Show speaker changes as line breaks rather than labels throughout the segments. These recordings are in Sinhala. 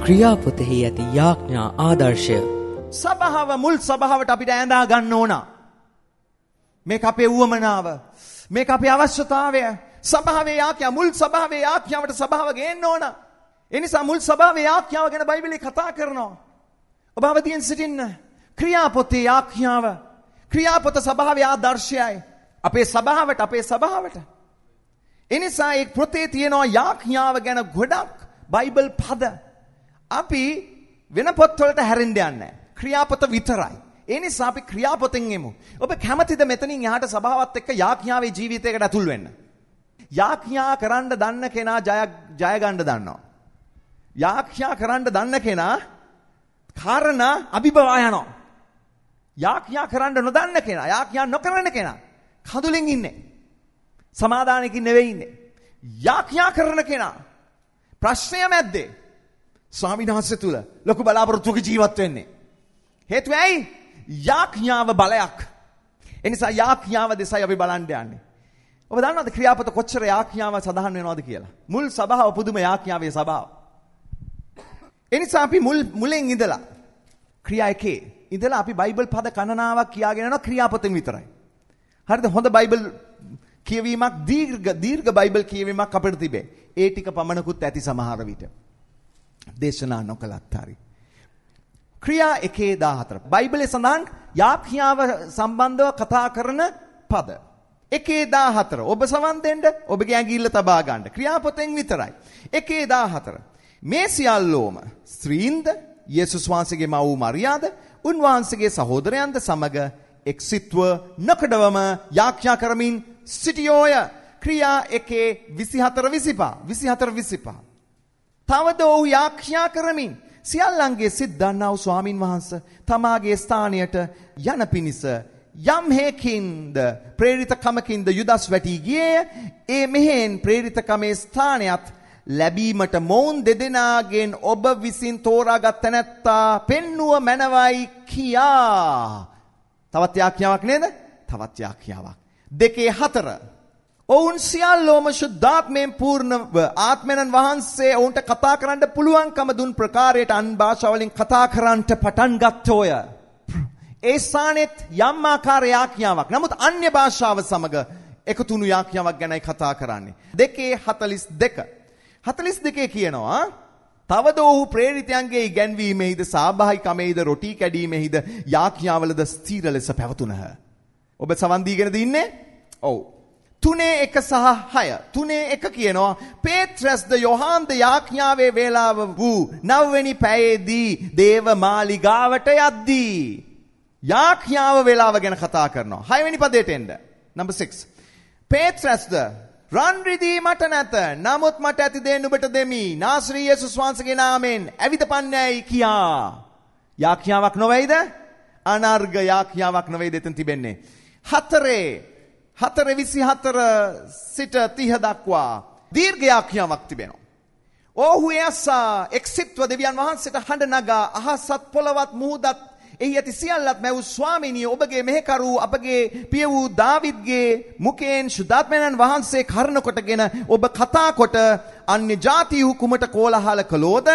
ක්‍රියාපොතෙහි ඇති යාඥා ආදර්ශය
සභාව මුල් සභාවට අපිට ඇඳා ගන්න ඕන. මේක අපේ උවමනාව. මේක අපේ අවශ්‍යතාවය. සභාවේ යාඥා මුල් සභාවේ යාඥාවට සභාව ගේන්න ඕන. ඒ නිසා මුල් සභාවේ යාඥාව ගැන බයිබලයේ කතා කරනවා. ඔබ අවදීන් සිටින්න. ක්‍රියාපොතේ යාඥාව. ක්‍රියාපොත සභාවේ ආදර්ශයයි. අපේ සභාවට. ඒ නිසා ඒ පොතේ තියෙන යාඥාව ගැන ගොඩක් බයිබල් පද අපි වෙන පොත්වලට හැරෙන්න යන්නේ නැහැ. ක්‍රියාපොත විතරයි. ඒ නිසා අපි ක්‍රියාපොතෙන් එමු. ඔබ කැමතිද මෙතනින් එහාට සභාවත් එක්ක යාඥාවේ ජීවිතයකට ඇතුල් වෙන්න? යාඥා කරන්න දන්න කෙනා ජය ගන්න දන්නවා. යාඥා කරන්න දන්න කෙනා කාරණා අභිබවා යනවා. යාඥා කරන්න නොදන්න කෙනා, යාඥා නොකරන කෙනා කඳුලින් ඉන්නේ. සමාදානයකින් නෙවෙයි ඉන්නේ. යාඥා කරන කෙනා ප්‍රශ්නය මැද්දේ ස්වාමීන් වහන්සේ තුල ලොකු බලාපොරොත්තුක ජීවත් වෙන්නේ. හේතුව ඇයි? යාඥාව බලයක්. ඒ නිසා යාඥාව දෙසයි අපි බලන්න යන්නේ. ඔබ දන්නවද ක්‍රියාපොත කොච්චර යාඥාව සඳහන් වෙනවද කියලා? මුල් සභාව පුදුම යාඥාවේ සභාව. ඒ නිසා අපි මුලෙන් ඉඳලා ක්‍රියා එකේ ඉඳලා අපි බයිබල් පද ගණනාවක් කියාගෙන යනවා ක්‍රියාපොතෙන් විතරයි. හරිද? හොඳ බයිබල් කියවීමක් දීර්ඝ බයිබල් කියවීමක් අපිට තිබේ. ඒ ටික පමණකුත් ඇති සමහර විට. දේශනා නොකලත් හරි. ක්‍රියා 1:14. බයිබලයේ සඳහන් යාඥාව සම්බන්ධව කතා කරන පද. 1:14. ඔබ සවන් දෙන්න, ඔබගේ ඇඟිල්ල තබා ගන්න. ක්‍රියාපොතෙන් විතරයි. 1:14. මේ සියල්ලෝම ස්ත්‍රීන්ද, යේසුස් වහන්සේගේ මව වූ මරියාද, උන්වහන්සේගේ සහෝදරයන්ද සමග එක්සිත්ව නොකඩවම යාඥා කරමින් සිටියෝය. ක්‍රියා 1:24-25. තවද ඔහු යාඥා කරමින් සියල්ලන්ගේ සිත් දන්නා වූ ස්වාමින් වහන්සේ තමාගේ ස්ථානයට යන පිණිස යම් හේකින්ද ප්‍රේරිතකමකින්ද යුදස් වැටි ගියේය. ඒ මෙහෙන් ප්‍රේරිතකමේ ස්ථානයත් ලැබීමට මොවුන් දෙදෙනාගෙන් ඔබ විසින් තෝරාගත් නැත්තා පෙන්නුව මැනවයි කියා. තවත් යාඥාවක් නේද? තවත් යාඥාවක්. 2:4. ඔවුන් සියල්ලෝම ශුද්ධාත්මයෙන් පූර්ණව ආත්මයන් වහන්සේ ඔවුන්ට කතා කරන්න පුළුවන්කම දුන් ප්‍රකාරයට අන් භාෂාවලින් කතා කරන්නට පටන් ගත්තෝය. ඒ ස්ථානෙත් යම් ආකාර යාඥාවක්. නමුත් අන්‍ය භාෂාව සමග එකතු වුණු යාඥාවක් ගැනයි කතා කරන්නේ. 2:42. 42 කියනවා තවද ඔහු ප්‍රේරිතයන්ගේ ඉගැන්වීමෙහිද සහභාගීකමෙහිද රොටි කැඩීමෙහිද යාඥාවලද ස්ථීර ලෙස පැවතුනහ. ඔබ සවන් දීගෙනද ඉන්නේ? ඔව්. 3:1-6. 3:1 කියනවා පේත්‍රස්ද යොහන්ද යාඥාවේ වේලාව වූ 9 වෙනි පැයේදී දේව මාලිගාවට යද්දී යාඥාව වේලාව ගැන කතා කරනවා. 6 වෙනි පදයට එන්න. number 6. පේත්‍රස්ද රන් රිදී මට නැත. නමුත් මට ඇති දේ නුඹට දෙමි. නාසරී යේසුස් වහන්සේගේ නාමයෙන් ඇවිදපන්නේයි කියා. යාඥාවක් නොවේද? අනර්ග යාඥාවක් නොවේද එතන තිබෙන්නේ. 4:24 සිට 30 දක්වා දීර්ඝ යාඥාවක් තිබෙනවා. ඔහු එසා එක්සිත්ව දෙවියන් වහන්සේට හඬ නගා අහසත් පොළවත් මුහුදත් එහි ඇති සියල්ලත් මැව් ස්වාමිනිය ඔබගේ මෙහෙකරු අපගේ පිය වූ දාවිද්ගේ මුඛයෙන් ශුද්ධාත්මයන් වහන්සේ කරන කොටගෙන ඔබ කතා කොට අන්‍ය ජාතිහු කුමට කෝලහල කළෝද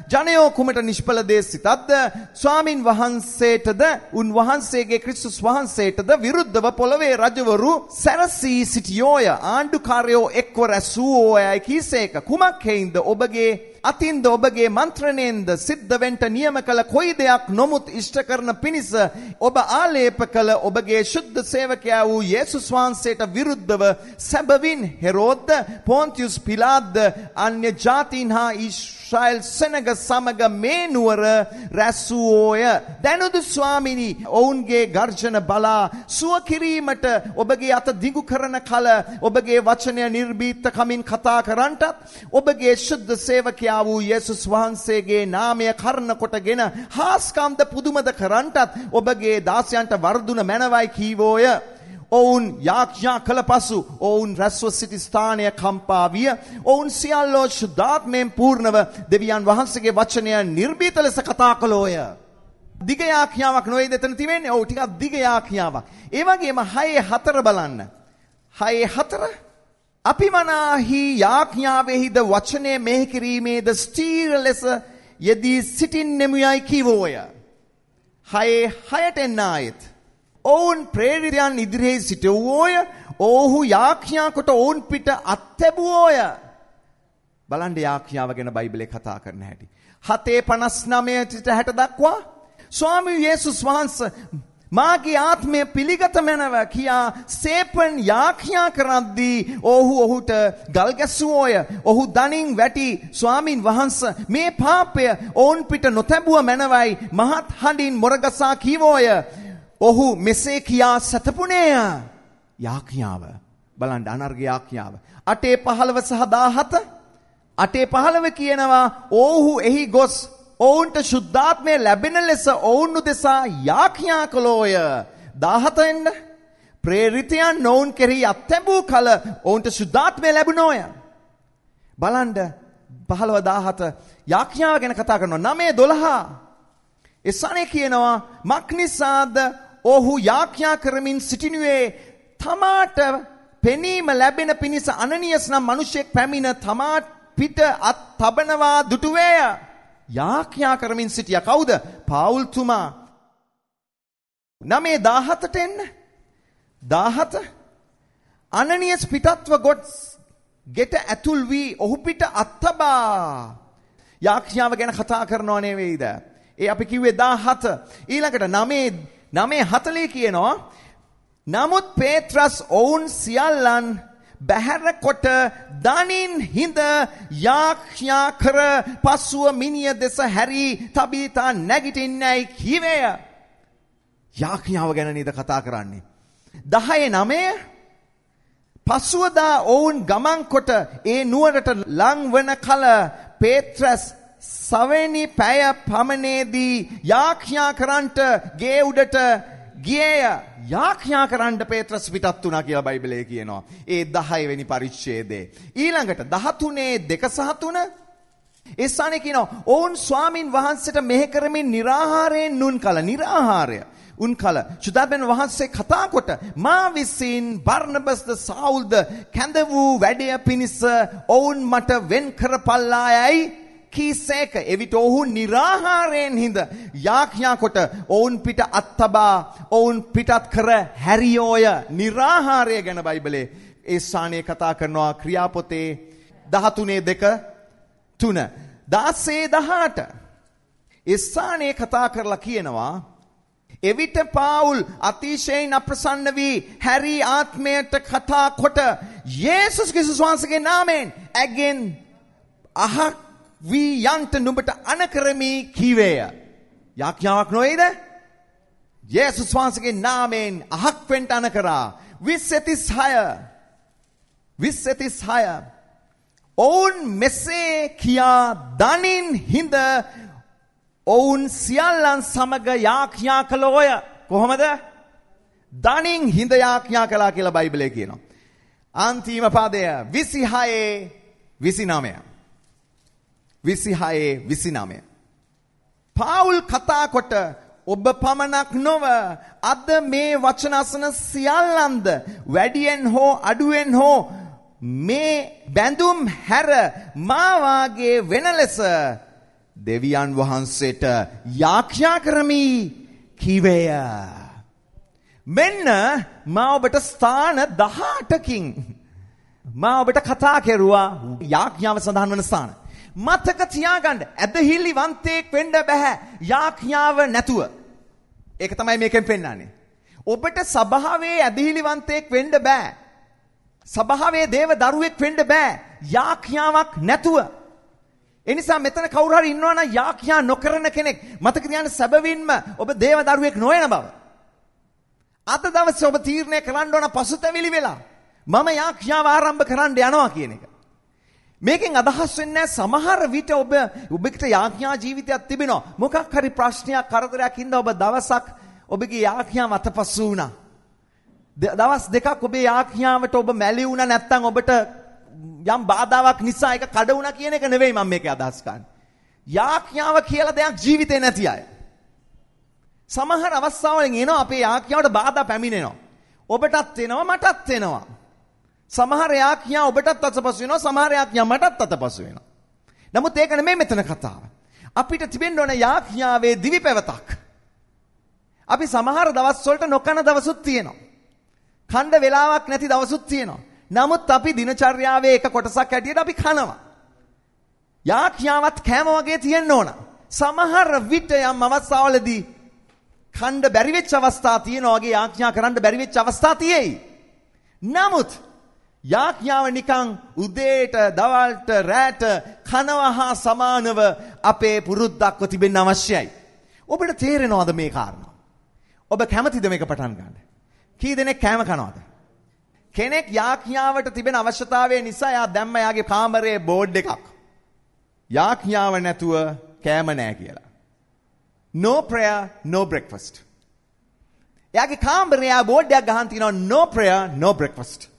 ජනයෝ කුමට නිෂ්ඵල දේ සිතද්ද ස්වාමින් වහන්සේටද උන්වහන්සේගේ ක්‍රිස්තුස් වහන්සේටද විරුද්ධව පොළවේ රජවරු සැරසී සිටියෝය. ආණ්ඩුකාරයෝ එක්ව රැසූෝයයි කීසේක. කුමක් හේින්ද ඔබගේ අතින්ද ඔබගේ මන්ත්‍රණයෙන්ද සිද්ධ වෙන්න නියම කළ කොයි දෙයක් නොමුත් ඉෂ්ට කරන පිණිස ඔබ ආලේප කළ ඔබගේ ශුද්ධ සේවකයා වූ යේසුස් වහන්සේට විරුද්ධව සැබවින් හෙරෝද්ද පොන්තියුස් පිලාත්ද අන්‍ය ජාතීන් හා ඊශ්‍රායල් සෙනග සමග මේ නුවර රැස්සුවෝය. දැනුදු ස්වාමිනි ඔවුන්ගේ ගර්ජන බලා සුව කිරීමට ඔබගේ අත දිගු කරන කල ඔබගේ වචනය නිර්භීතකමින් කතා කරන්නටත් ඔබගේ ශුද්ධ සේවකයා වූ යේසුස් වහන්සේගේ නාමය කරන කොටගෙන හාස්කම්ද පුදුමද කරන්නටත් ඔබගේ දාසයන්ට වර්ධුන මැනවයි කීවෝය. ඔවුන් යාඥා කළ පසු ඔවුන් රැස්ව සිටි ස්ථානය කම්පා විය. ඔවුන් සියල්ලෝ ශුද්ධාත්මයෙන් පූර්ණව දෙවියන් වහන්සේගේ වචනය නිර්භීත ලෙස කතා කළෝය. දිග යාඥාවක් නොවේද එතන තිබෙන්නේ? ඔව් ටිකක් දිග යාඥාවක්. ඒ වගේම 6:4 බලන්න. 6:4 අපි මනාහි යාඥාවෙහිද වචනය මෙහි කිරීමේද ස්ථීර ලෙස යෙදී සිටින්නෙමුයයි කීවෝය. 6:6ට එන්න ආයෙත්. ඔවුන් ප්‍රේරිතයන් ඉදිරියේ සිටවෝය. ඔවුහු යාඥා කොට ඔවුන් පිට අත්හැබුවෝය. බලන්න යාඥාව ගැන බයිබලයේ කතා කරන හැටි. 7:59 දක්වා ස්වාමී යේසුස් වහන්සේ මාගේ ආත්මය පිළිගත මැනව කියා සේපන් යාඥා කරද්දී ඔහුට ගල් ගැසුවෝය. ඔහු දණින් වැටි ස්වාමින් වහන්සේ මේ පාපය ඔවුන් පිට නොතැබුව මැනවයි මහත් හඬින් මොරගසා කීවෝය. ඔහු මෙසේ කියා සතපුනේය. යාඥාව බලන්න අනර්ග යාඥාව 8:15 සහ 17 8:15 කියනවා ඔහු එහි ගොස් ඔවුන්ට ශුද්ධාත්මය ලැබෙන ලෙස ඔවුන් උදෙසා යාඥා කළෝය. 17 එන්න ප්‍රේරිතයන් ඔවුන් කෙරෙහි අත්හැබූ කල ඔවුන්ට ශුද්ධාත්මය ලැබුණෝය. බලන්න 15-17 යාඥාව ගැන කතා කරනවා. 9-12 එසනේ කියනවා මක්නිසාද ඔහු යාඥා කරමින් සිටිනුවේ තමාට පෙනීම ලැබෙන පිණිස අනනියස් නම් මිනිසෙක් පැමිණ තමා පිට අත් තබනවා දුටුවේය. යාඥා කරමින් සිටියා කවුද? පාවුල්තුමා. 9:17ට එන්න. 17 අනනියස් පිටත්ව ගොස් ගෙට ඇතුල් වී ඔහු පිට අත්තබා. යාඥාව ගැන කතා කරනව නෙවෙයිද? ඒ අපි කිව්වේ 17. ඊළඟට 9:40 කියනවා නමුත් පේත්‍රස් ඔවුන් සියල්ලන් බැහැර කොට දනින් හිඳ යාඥා කර පසුව මිනිය දෙස හැරි තබීතා නැගිටින්නයි කීවේය. යාඥාව ගැන නේද කතා කරන්නේ. 10:9 පසුවදා ඔවුන් ගමන් කොට ඒ නුවරට ලං වන කල පේත්‍රස් සවෙනි පැය පමණේදී යාඥා කරන්ට ගේ උඩට ගියේය. යාඥා කරන්න පේත්‍රස් පිටත් වුණා කියලා බයිබලයේ කියනවා. ඒ 10 වෙනි පරිච්ඡේදයේ. ඊළඟට 13:2-3 ඒ ස්ථානේ කියනවා ඔවුන් ස්වාමින් වහන්සේට මෙහෙ කරමින් निराහාරයෙන් නුන් කල. निराහාරය උන් කල. සුදාබෙන් වහන්සේ කතා කොට මා විසින් බර්නබස්ද සාවුල්ද කැඳ වූ වැඩය පිණිස ඔවුන් මට වෙන් කරපල්ලායයි කීසේක. එවිට ඔහු निराහාරයෙන් හිඳ යාඥා කොට ඔවුන් පිට අත්තබා ඔවුන් පිටත් කර හැරියෝය. निराහාරය ගැන බයිබලයේ ඒ ස්ථානයේ කතා කරනවා ක්‍රියාපොතේ 13:2-3 16-18 ඒ ස්ථානයේ කතා කරලා කියනවා එවිට පාවුල් අතිශයින් අප්‍රසන්න වී හැරි ආත්මයට කතා කොට යේසුස් ක්‍රිස්තුස් වහන්සේගේ නාමයෙන් ඇගෙන් අහක් වී යන්ට නුඹට අනකරමි කීවේය. යාඥාවක් නොවේද? යේසුස් වහන්සේගේ නාමයෙන් අහක් වෙන්න අනකරා. 20:36 ඔවුන් මෙසේ කියා දනින් හිඳ ඔවුන් සියල්ලන් සමග යාඥා කළෝය. කොහොමද? දනින් හිඳ යාඥා කළා කියලා බයිබලයේ කියනවා. අන්තිම පදය 26:29 පාවුල් කතා කොට ඔබ පමණක් නොව අද මේ වචන අසන සියල්ලන්ද වැඩියෙන් හෝ අඩුවෙන් හෝ මේ බැඳුම් හැර මා වාගේ වෙන ලෙස දෙවියන් වහන්සේට යාඥා කරමි කීවේය. මෙන්න මා ඔබට ස්ථාන 18කින් මා ඔබට කතා කෙරුවා යාඥාව සඳහන් වන ස්ථාන. මතක තියාගන්න ඇදහිලිවන්තයෙක් වෙන්න බෑ යාඥාව නැතුව. ඒක තමයි මේකෙන් පෙන්නන්නේ. ඔබට සභාවේ ඇදහිලිවන්තයෙක් වෙන්න බෑ. සභාවේ දේව දරුවෙක් වෙන්න බෑ යාඥාවක් නැතුව. ඒ නිසා මෙතන කවුරු හරි ඉන්නවා නම් යාඥා නොකරන කෙනෙක් මතක තියාගන්න සැබවින්ම ඔබ දේව දරුවෙක් නොවන බව. අද දවසේ ඔබ තීරණය කරන්න ඕන පසුතැවිලි වෙලා මම යාඥාව ආරම්භ කරන්න යනවා කියන එක. මේකෙන් අදහස් වෙන්නේ සමහර විට ඔබට යාඥා ජීවිතයක් තිබෙනවා. මොකක් හරි ප්‍රශ්නයක් කරදරයක් හින්දා ඔබ දවසක් ඔබගේ යාඥාව අතපසු වුණා. දවස් දෙකක් ඔබේ යාඥාවට ඔබ මැලි වුණා නැත්නම් ඔබට යම් බාධාවක් නිසා ඒක කඩ වුණා කියන එක නෙවෙයි මම මේකේ අදහස් කරන්නේ. යාඥාව කියලා දෙයක් ජීවිතේ නැති අය. සමහර අවස්ථාවලින් එනවා අපේ යාඥාවට බාධා පැමිණෙනවා. ඔබටත් එනවා මටත් එනවා. සමහර යාඥා ඔබටත් අතපසු වෙනවා සමහර යාඥා මටත් අතපසු වෙනවා. නමුත් ඒක නෙමෙයි මෙතන කතාව. අපිට තිබෙන්න ඕන යාඥාවේ දිවි පැවතක්. අපි සමහර දවස් වලට නොකන දවසුත් තියෙනවා. කණ්ඩ වෙලාවක් නැති දවසුත් තියෙනවා. නමුත් අපි දිනචර්යාවේ එක කොටසක් හැටියට අපි කනවා. යාඥාවත් කෑම වගේ තියෙන්න ඕන. සමහර විට යම් අවස්ථාවලදී කණ්ඩ බැරි වෙච්ච අවස්ථා තියෙනවා වගේ යාඥා කරන්න බැරි වෙච්ච අවස්ථා තියෙයි. නමුත් යාඥාව නිකන් උදේට දවල්ට රැට කනවා හා සමානව අපේ පුරුද්දක්ව තිබෙන්න අවශ්‍යයි. ඔබට තේරෙනවද මේ කාරණා? ඔබ කැමතිද මේක පටන් ගන්න? කී දෙනෙක් කෑම කනවද? කෙනෙක් යාඥාවට තිබෙන අවශ්‍යතාවය නිසා යා දැම්ම යාගේ කාමරයේ බෝඩ් එකක්. යාඥාව නැතුව කෑම නෑ කියලා. No prayer, no breakfast. එයාගේ කාමරේ ආ බෝඩ් එකක් ගහන් තිනවා no prayer, no breakfast.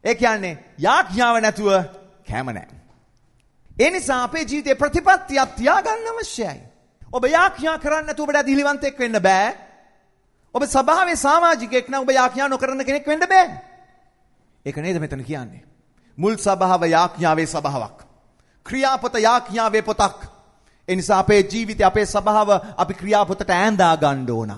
ඒ කියන්නේ යාඥාව නැතුව කෑම නැහැ. ඒ නිසා අපේ ජීවිතේ ප්‍රතිපත්තියක් තියාගන්න අවශ්‍යයි. ඔබ යාඥා කරන්නේ නැතුව ඔබට අධිලිවන්තෙක් වෙන්න බෑ. ඔබ සභාවේ සමාජිකයෙක් නම් ඔබ යාඥා නොකරන කෙනෙක් වෙන්න බෑ. ඒක නේද මෙතන කියන්නේ. මුල් සභාව යාඥාවේ සභාවක්. ක්‍රියාපොත යාඥාවේ පොතක්. ඒ නිසා අපේ ජීවිතේ අපේ සභාව අපි ක්‍රියාපොතට ඈඳා ගන්න ඕන.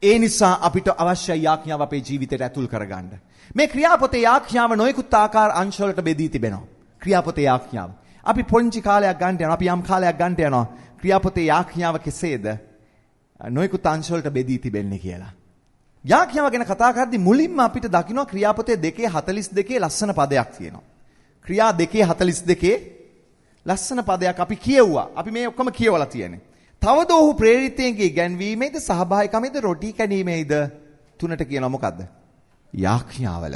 ඒ නිසා අපිට අවශ්‍ය යාඥාව අපේ ජීවිතයට ඇතුල් කරගන්න. මේ ක්‍රියාපොතේ යාඥාව නොයෙකුත් ආකාර අංශ වලට බෙදී තිබෙනවා. ක්‍රියාපොතේ යාඥාව. අපි පොන්චි කාලයක් ගන්න යනවා. අපි යම් කාලයක් ගන්න යනවා. ක්‍රියාපොතේ යාඥාව කෙසේද නොයෙකුත් අංශ වලට බෙදී තිබෙන්නේ කියලා. යාඥාව ගැන කතා කරද්දී මුලින්ම අපිට දකින්න ක්‍රියාපොතේ 2:42 ලස්සන පදයක් තියෙනවා. ක්‍රියා 2:42 ලස්සන පදයක් අපි කියවුවා. අපි මේ ඔක්කොම කියවලා තියෙන්නේ. තවද ඔහු ප්‍රේරිතයන්ගේ ගැන්වීමේද සහභාගීකමේද රොටි කැණීමේද තුනට කියනවා මොකද්ද? යාඥාවල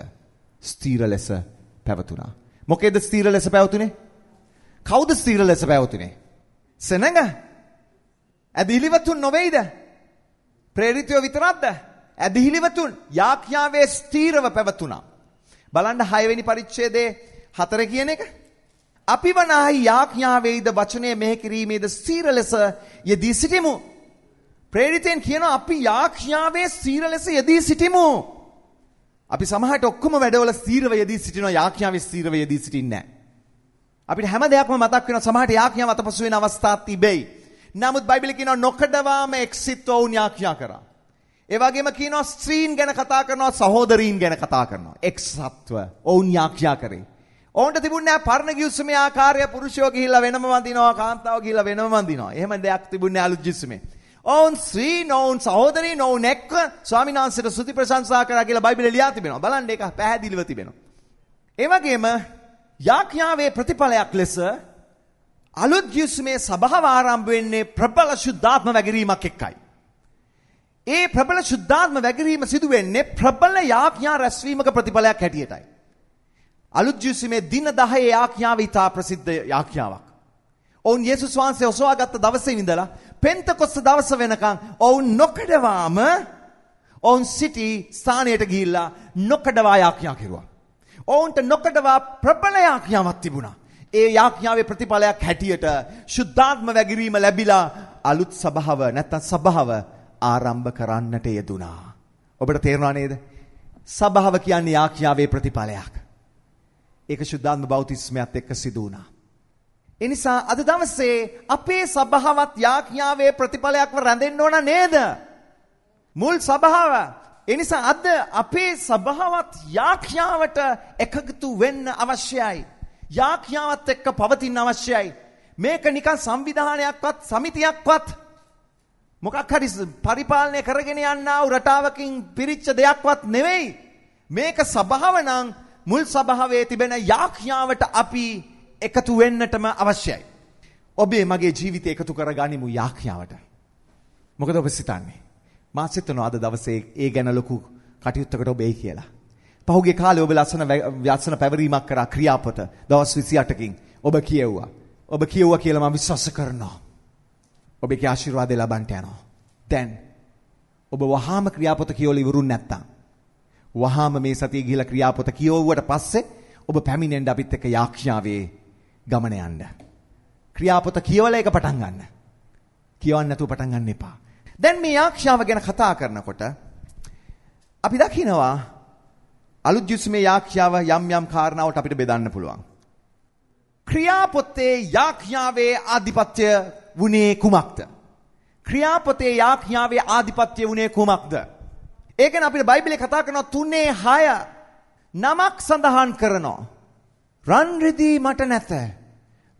ස්ථීර ලෙස පැවතුණා. මොකේද ස්ථීර ලෙස පැවතුනේ? කවුද ස්ථීර ලෙස පැවතුනේ? සෙනඟ? ඇදහිලිවතුන් නොවේද? ප්‍රේරිතයෝ විතරක්ද? ඇදහිලිවතුන් යාඥාවේ ස්ථීරව පැවතුණා. බලන්න 6 වෙනි පරිච්ඡේදයේ 4 කියන එක. අපි වනාහි යාඥාවේද වචනය මෙහෙ කිරීමේද ස්ථීර ලෙස යෙදී සිටිමු. ප්‍රේරිතයන් කියනවා අපි යාඥාවේ ස්ථීර ලෙස යෙදී සිටිමු. අපි සමහරට ඔක්කොම වැඩවල ස්ථීරව යෙදී සිටිනවා යාඥාවේ ස්ථීරව යෙදී සිටින්නේ නැහැ. අපිට හැම දෙයක්ම මතක් වෙනවා සමහරට යාඥාව අතපසු වෙන අවස්ථා තිබෙයි. නමුත් බයිබලයේ කියනවා නොකඩවාම එක්සිත් වුන් යාඥා කරා. ඒ වගේම කියනවා ස්ත්‍රීන් ගැන කතා කරනවා සහෝදරීන් ගැන කතා කරනවා. එක්සත්ව වුන් යාඥා කරේ. ඔවුන්ට තිබුණේ නැහැ පරණ ගිවිසුමේ ආකාරය පුරුෂයෝ ගිහිල්ලා වෙනම වඳිනවා කාන්තාව ගිහිල්ලා වෙනම වඳිනවා. එහෙම දෙයක් තිබුණේ අලුත් ගිවිසුමේ. ඔවුන් ස්ත්‍රීන් ඔවුන් සහෝදරීන් ඔවුන් එක්ක ස්වාමීන් වහන්සේට ස්තුති ප්‍රශංසා කරා කියලා බයිබලයේ ලියා තිබෙනවා. බලන්න ඒක පැහැදිලිව තිබෙනවා. ඒ වගේම යාඥාවේ ප්‍රතිඵලයක් ලෙස අලුත් ගිවිසුමේ සභාව ආරම්භ වෙන්නේ ප්‍රබල ශුද්ධාත්ම වැගිරීමක් එක්කයි. ඒ ප්‍රබල ශුද්ධාත්ම වැගිරීම සිදු වෙන්නේ ප්‍රබල යාඥා රැස්වීමක ප්‍රතිඵලයක් හැටියටයි. අලුත් ගිවිසුමේ දින 10 යාඥාව ඉතා ප්‍රසිද්ධ යාඥාවක්. ඔවුන් යේසුස් වහන්සේ ඔසවාගත්ත දවසේ ඉඳලා පෙන්තකොස්ත දවස වෙනකන් ඔවුන් නොකඩවාම ඔවුන් සිටි ස්ථානයට ගිහිල්ලා නොකඩවා යාඥා කෙරුවා. ඔවුන්ට නොකඩවා ප්‍රබල යාඥාවක් තිබුණා. ඒ යාඥාවේ ප්‍රතිඵලයක් හැටියට ශුද්ධාත්ම වැගිරීම ලැබිලා අලුත් සභාව නැත්නම් සභාව ආරම්භ කරන්නට යෙදුණා. ඔබට තේරුණා නේද? සභාව කියන්නේ යාඥාවේ ප්‍රතිඵලයක්. ඒක ශුද්ධාත්ම බෞතිස්මයත් එක්ක සිදු වුණා. ඒ නිසා අද දවසේ අපේ සභාවත් යාඥාවේ ප්‍රතිඵලයක්ව රැඳෙන්න ඕන නේද? මුල් සභාව. ඒ නිසා අද අපේ සභාවත් යාඥාවට එකතු වෙන්න අවශ්‍යයි. යාඥාවත් එක්ක පවතින්න අවශ්‍යයි. මේක නිකන් සංවිධානයක්වත් සමිතියක්වත් මොකක් හරි පරිපාලනය කරගෙන යන්නා වූ රටාවකින් පිරිච්ච දෙයක්වත් නෙවෙයි. මේක සභාව නම් මුල් සභාවේ තිබෙන යාඥාවට අපි එකතු වෙන්නටම අවශ්‍යයි. ඔබේ මගේ ජීවිතය එකතු කරගනිමු යාඥාවට. මොකද ඔබ සිතන්නේ? මා සිතනවා අද දවසේ ඒ ගැන ලොකු කටයුත්තකට ඔබ එයි කියලා. පහුගිය කාලේ ඔබ ලස්සන පැවරීමක් කරා ක්‍රියාපොත දවස් 28කින් ඔබ කියෙව්වා. ඔබ කියෙව්වා කියලා මම විශ්වාස කරනවා. ඔබේ ආශිර්වාදය ලබන්නට යනවා. දැන් ඔබ වහාම ක්‍රියාපොත කියවලා ඉවරුන් නැත්තම් වහාම මේ සතියේ ගිහිලා ක්‍රියාපොත කියවුවට පස්සේ ඔබ පැමිණෙන්න අපිත් එක්ක යාඥාවේ ගමන යන්න. ක්‍රියාපොත කියවලා ඒක පටන් ගන්න. කියවන්න නැතුව පටන් ගන්න එපා. දැන් මේ යාඥාව ගැන කතා කරනකොට අපි දකිනවා අලුත් ගිවිසුමේ යාඥාව යම් යම් කාරණාවට අපිට බෙදන්න පුළුවන්. ක්‍රියාපොතේ යාඥාවේ ආධිපත්‍ය වුණේ කුමක්ද? ක්‍රියාපොතේ යාඥාවේ ආධිපත්‍ය වුණේ කුමක්ද? ඒ ගැන අපිට බයිබලයේ කතා කරනවා 3:6 නමක් සඳහන් කරනවා. රන් රිදී මට නැත.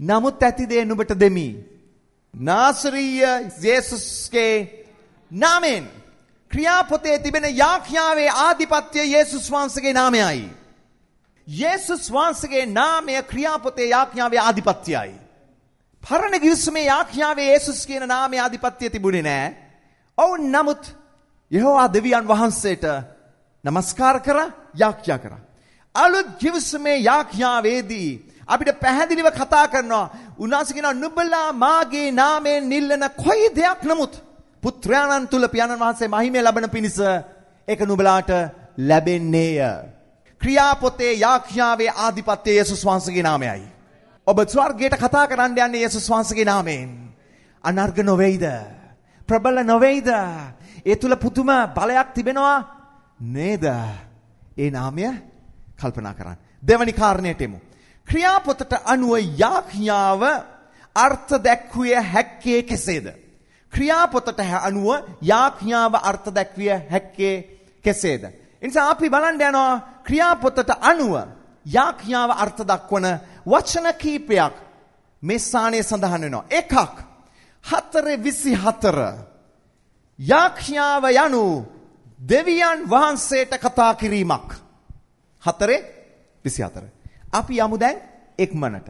නමුත් ඇති දේ නුඹට දෙමි. නාසරීය යේසුස්ගේ නාමයෙන්. ක්‍රියාපොතේ තිබෙන යාඥාවේ ආධිපත්‍ය යේසුස් වහන්සේගේ නාමයයි. යේසුස් වහන්සේගේ නාමය ක්‍රියාපොතේ යාඥාවේ ආධිපත්‍යයි. පරණ ගිවිසුමේ යාඥාවේ යේසුස් කියන නාමයේ ආධිපත්‍ය තිබුණේ නැහැ. ඔවුන් නමුත් යෙහෝවා දෙවියන් වහන්සේට නමස්කාර කරා යාඥා කරා. අලුත් ගිවිසුමේ යාඥාවේදී අපිට පැහැදිලිව කතා කරනවා. උන්වහන්සේ කියනවා නුඹලා මාගේ නාමයෙන් නිල්ලන කොයි දෙයක් නමුත් පුත්‍රයාණන් තුල පියාණන් වහන්සේ මහිමය ලබන පිණිස ඒක නුඹලාට ලැබෙන්නේය. ක්‍රියාපොතේ යාඥාවේ ආධිපත්‍ය යේසුස් වහන්සේගේ නාමයයි. ඔබ ස්වර්ගයට කතා කරන්න යන්නේ යේසුස් වහන්සේගේ නාමයෙන්. අනර්ග නොවේයිද? ප්‍රබල නොවේයිද? ඒ තුල පුදුම බලයක් තිබෙනවා නේද? ඒ නාමය කල්පනා කරන්න. දෙවැනි කාරණයට එමු. ක්‍රියාපොතට අනුව යාඥාව අර්ථ දැක්විය හැක්කේ කෙසේද? ක්‍රියාපොතට අනුව යාඥාව අර්ථ දැක්විය හැක්කේ කෙසේද? එනිසා අපි බලන්න යනවා ක්‍රියාපොතට අනුව යාඥාව අර්ථ දක්වන වචන කීපයක් මේ ස්ථානයේ සඳහන් වෙනවා. එකක් 4:24 යාඥාව යනු දෙවියන් වහන්සේට කතා කිරීමක්. 4:24 අපි යමු දැන් එක්මනට.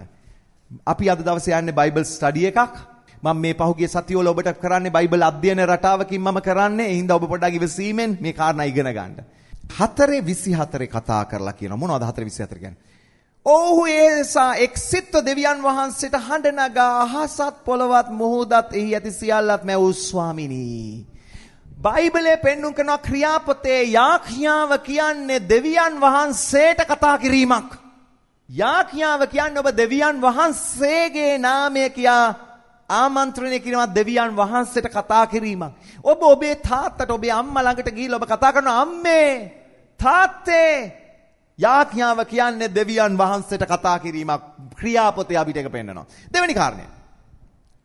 අපි අද දවසේ යන්නේ බයිබල් ස්ටඩි එකක්. මම මේ පහුගිය සතියවල ඔබට කරන්නේ බයිබල් අධ්‍යයන රටාවකින් මම කරන්නේ. ඒ හින්දා ඔබ පොඩ්ඩක් ඉවසීමෙන් මේ කාරණා ඉගෙන ගන්න. 4:24 කතා කරලා කියනවා. මොනවද 4:24 කියන්නේ? ඔහු ඒසා එක්සිත දෙවියන් වහන්සේට හඬ නගා අහසත් පොළවත් මුහුදත් එහි ඇති සියල්ලත් මැවූ ස්වාමිනී. බයිබලයේ පෙන්වුම් කරන ක්‍රියාපොතේ යාඥාව කියන්නේ දෙවියන් වහන්සේට කතා කිරීමක්. යාඥාව කියන්නේ ඔබ දෙවියන් වහන්සේගේ නාමය කියා ආමන්ත්‍රණය කිරීමක්. දෙවියන් වහන්සේට කතා කිරීමක්. ඔබ ඔබේ තාත්තට ඔබේ අම්මා ළඟට ගිහිල්ලා ඔබ කතා කරනවා අම්මේ තාත්තේ. යාඥාව කියන්නේ දෙවියන් වහන්සේට කතා කිරීමක්. ක්‍රියාපොතේ අපිට ඒක පෙන්නනවා. දෙවෙනි කාරණය.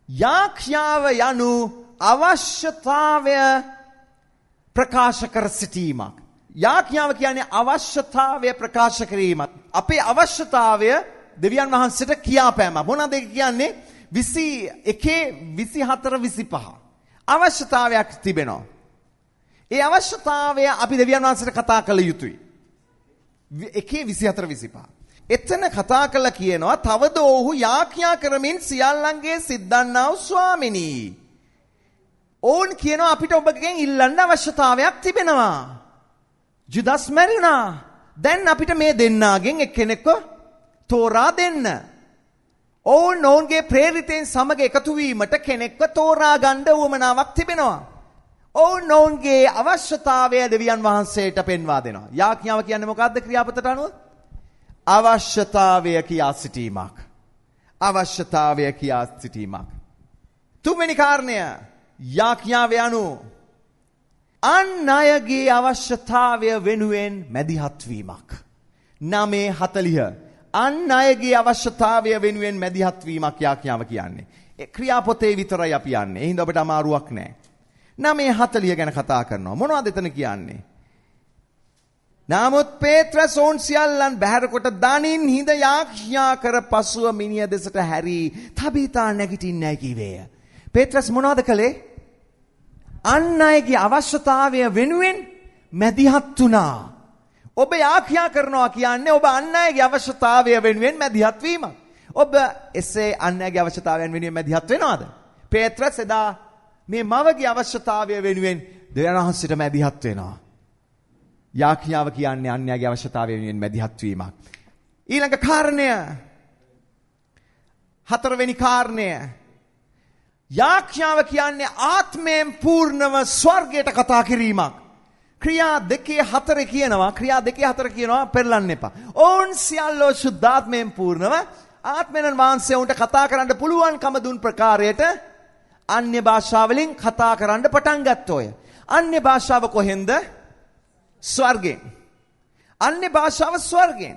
යාඥාව යනු අවශ්‍යතාවය ප්‍රකාශ කර සිටීමක්. යාඥාව කියන්නේ අවශ්‍යතාවය ප්‍රකාශ කිරීමක්. අපේ අවශ්‍යතාවය දෙවියන් වහන්සේට කියාපෑමක්. මොනවද ඒක කියන්නේ? 21:24-25 අවශ්‍යතාවයක් තිබෙනවා. ඒ අවශ්‍යතාවය අපි දෙවියන් වහන්සේට කතා කළ යුතුයි. 1:24-25 එතන කතා කළා කියනවා තවද ඔහු යාඥා කරමින් සියල්ලන්ගේ සිද්ධාන්නා වූ ස්වාමිනී. ඕන් කියනවා අපිට ඔබගෙන් ඉල්ලන්න අවශ්‍යතාවයක් තිබෙනවා. ජුදස් මැරුණා. දැන් අපිට මේ දෙන්නාගෙන් එක්කෙනෙක්ව තෝරා දෙන්න. ඔවුන්ගේ ප්‍රේරිතයන් සමග එකතු වීමට කෙනෙක්ව තෝරා ගන්න උවමනාවක් තිබෙනවා. ඔවුන්ගේ අවශ්‍යතාවය දෙවියන් වහන්සේට පෙන්වා දෙනවා. යාඥාව කියන්නේ මොකද්ද ක්‍රියාපතට අනුව? අවශ්‍යතාවය කියා සිටීමක්. අවශ්‍යතාවය කියා සිටීමක්. තුන්වෙනි කාරණය යාඥාව යනු අන් අයගේ අවශ්‍යතාවය වෙනුවෙන් මැදිහත් වීමක්. 9:40 අන් අයගේ අවශ්‍යතාවය වෙනුවෙන් මැදිහත් වීමක් යාඥාව කියන්නේ. ඒ ක්‍රියාපොතේ විතරයි අපි යන්නේ. ඒ හින්දා ඔබට අමාරුවක් නැහැ. 9:40 ගැන කතා කරනවා. මොනවද එතන කියන්නේ? නමුත් පේත්‍රස් ඔවුන් සියල්ලන් බැහැර කොට දනින් හිඳ යාඥා කර පසුව මිනිය දෙසට හැරී තබීතා නැගිටින්නයි කිවේය. පේත්‍රස් මොනවද කළේ? අන් අයගේ අවශ්‍යතාවය වෙනුවෙන් මැදිහත් වුණා. ඔබ යාඥා කරනවා කියන්නේ ඔබ අන් අයගේ අවශ්‍යතාවය වෙනුවෙන් මැදිහත් වීමක්. ඔබ එසේ අන් අයගේ අවශ්‍යතාවයන් වෙනුවෙන් මැදිහත් වෙනවද? පේත්‍රස් එදා මේ මවගේ අවශ්‍යතාවය වෙනුවෙන් දෙවියන් වහන්සේට මැදිහත් වෙනවා. යාඥාව කියන්නේ අන් අයගේ අවශ්‍යතාවය වෙනුවෙන් මැදිහත් වීමක්. ඊළඟ කාරණය 4වෙනි කාරණය යාඥාව කියන්නේ ආත්මයෙන් පූර්ණව ස්වර්ගයට කතා කිරීමක්. ක්‍රියා 2:4 කියනවා. ක්‍රියා 2:4 කියනවා පෙරලන්න එපා. ඕන් සියල්ලෝ සුද්ධාත්මයෙන් පූර්ණව ආත්මයන් වහන්සේ උන්ට කතා කරන්න පුළුවන්කම දුන් ප්‍රකාරයට අන්‍ය භාෂාවලින් කතා කරන්න පටන් ගත්තෝය. අන්‍ය භාෂාව කොහෙන්ද? ස්වර්ගෙන්. අන්‍ය භාෂාව ස්වර්ගෙන්.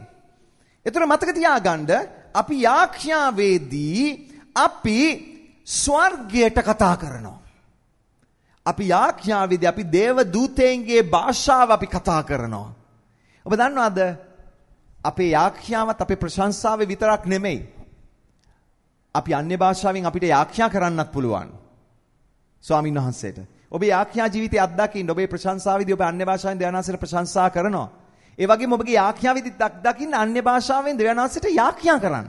ඒතර මතක තියාගන්න අපි යාඥාවේදී අපි ස්වර්ගයට කතා කරනවා. අපි යාඥාවේදී අපි දේව දූතයන්ගේ භාෂාව අපි කතා කරනවා. ඔබ දන්නවද? අපේ යාඥාවත් අපේ ප්‍රශංසාවේ විතරක් නෙමෙයි. අපි අන්‍ය භාෂාවෙන් අපිට යාඥා කරන්නත් පුළුවන්. ස්වාමීන් වහන්සේට. ඔබේ යාඥා ජීවිතය අත්දකින්න ඔබේ ප්‍රශංසාවේදී ඔබ අන්‍ය භාෂාවෙන් දෙවියන්වහන්සේට ප්‍රශංසා කරනවා. ඒ වගේම ඔබගේ යාඥාවේදී අත්දකින්න අන්‍ය භාෂාවෙන් දෙවියන්වහන්සේට යාඥා කරන්න.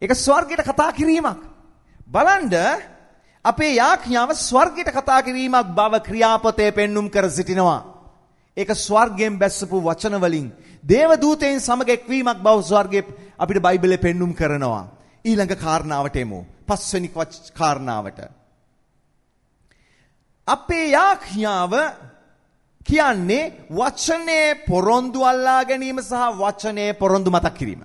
ඒක ස්වර්ගයට කතා කිරීමක්. බලන්න අපේ යාඥාව ස්වර්ගයට කතා කිරීමක් බව ක්‍රියාපතේ පෙන්눔 කර සිටිනවා. ඒක ස්වර්ගයෙන් බැස්සපු වචන වලින් දේව දූතයන් සමග එක්වීමක් බව ස්වර්ගයේ අපිට බයිබලයේ පෙන්눔 කරනවා. ඊළඟ කාරණාවට එමු. පස්වෙනි කාරණාවට. අපේ යාඥාව කියන්නේ වචනේ පොරොන්දු අල්ලා ගැනීම සහ වචනේ පොරොන්දු මතක් කිරීම.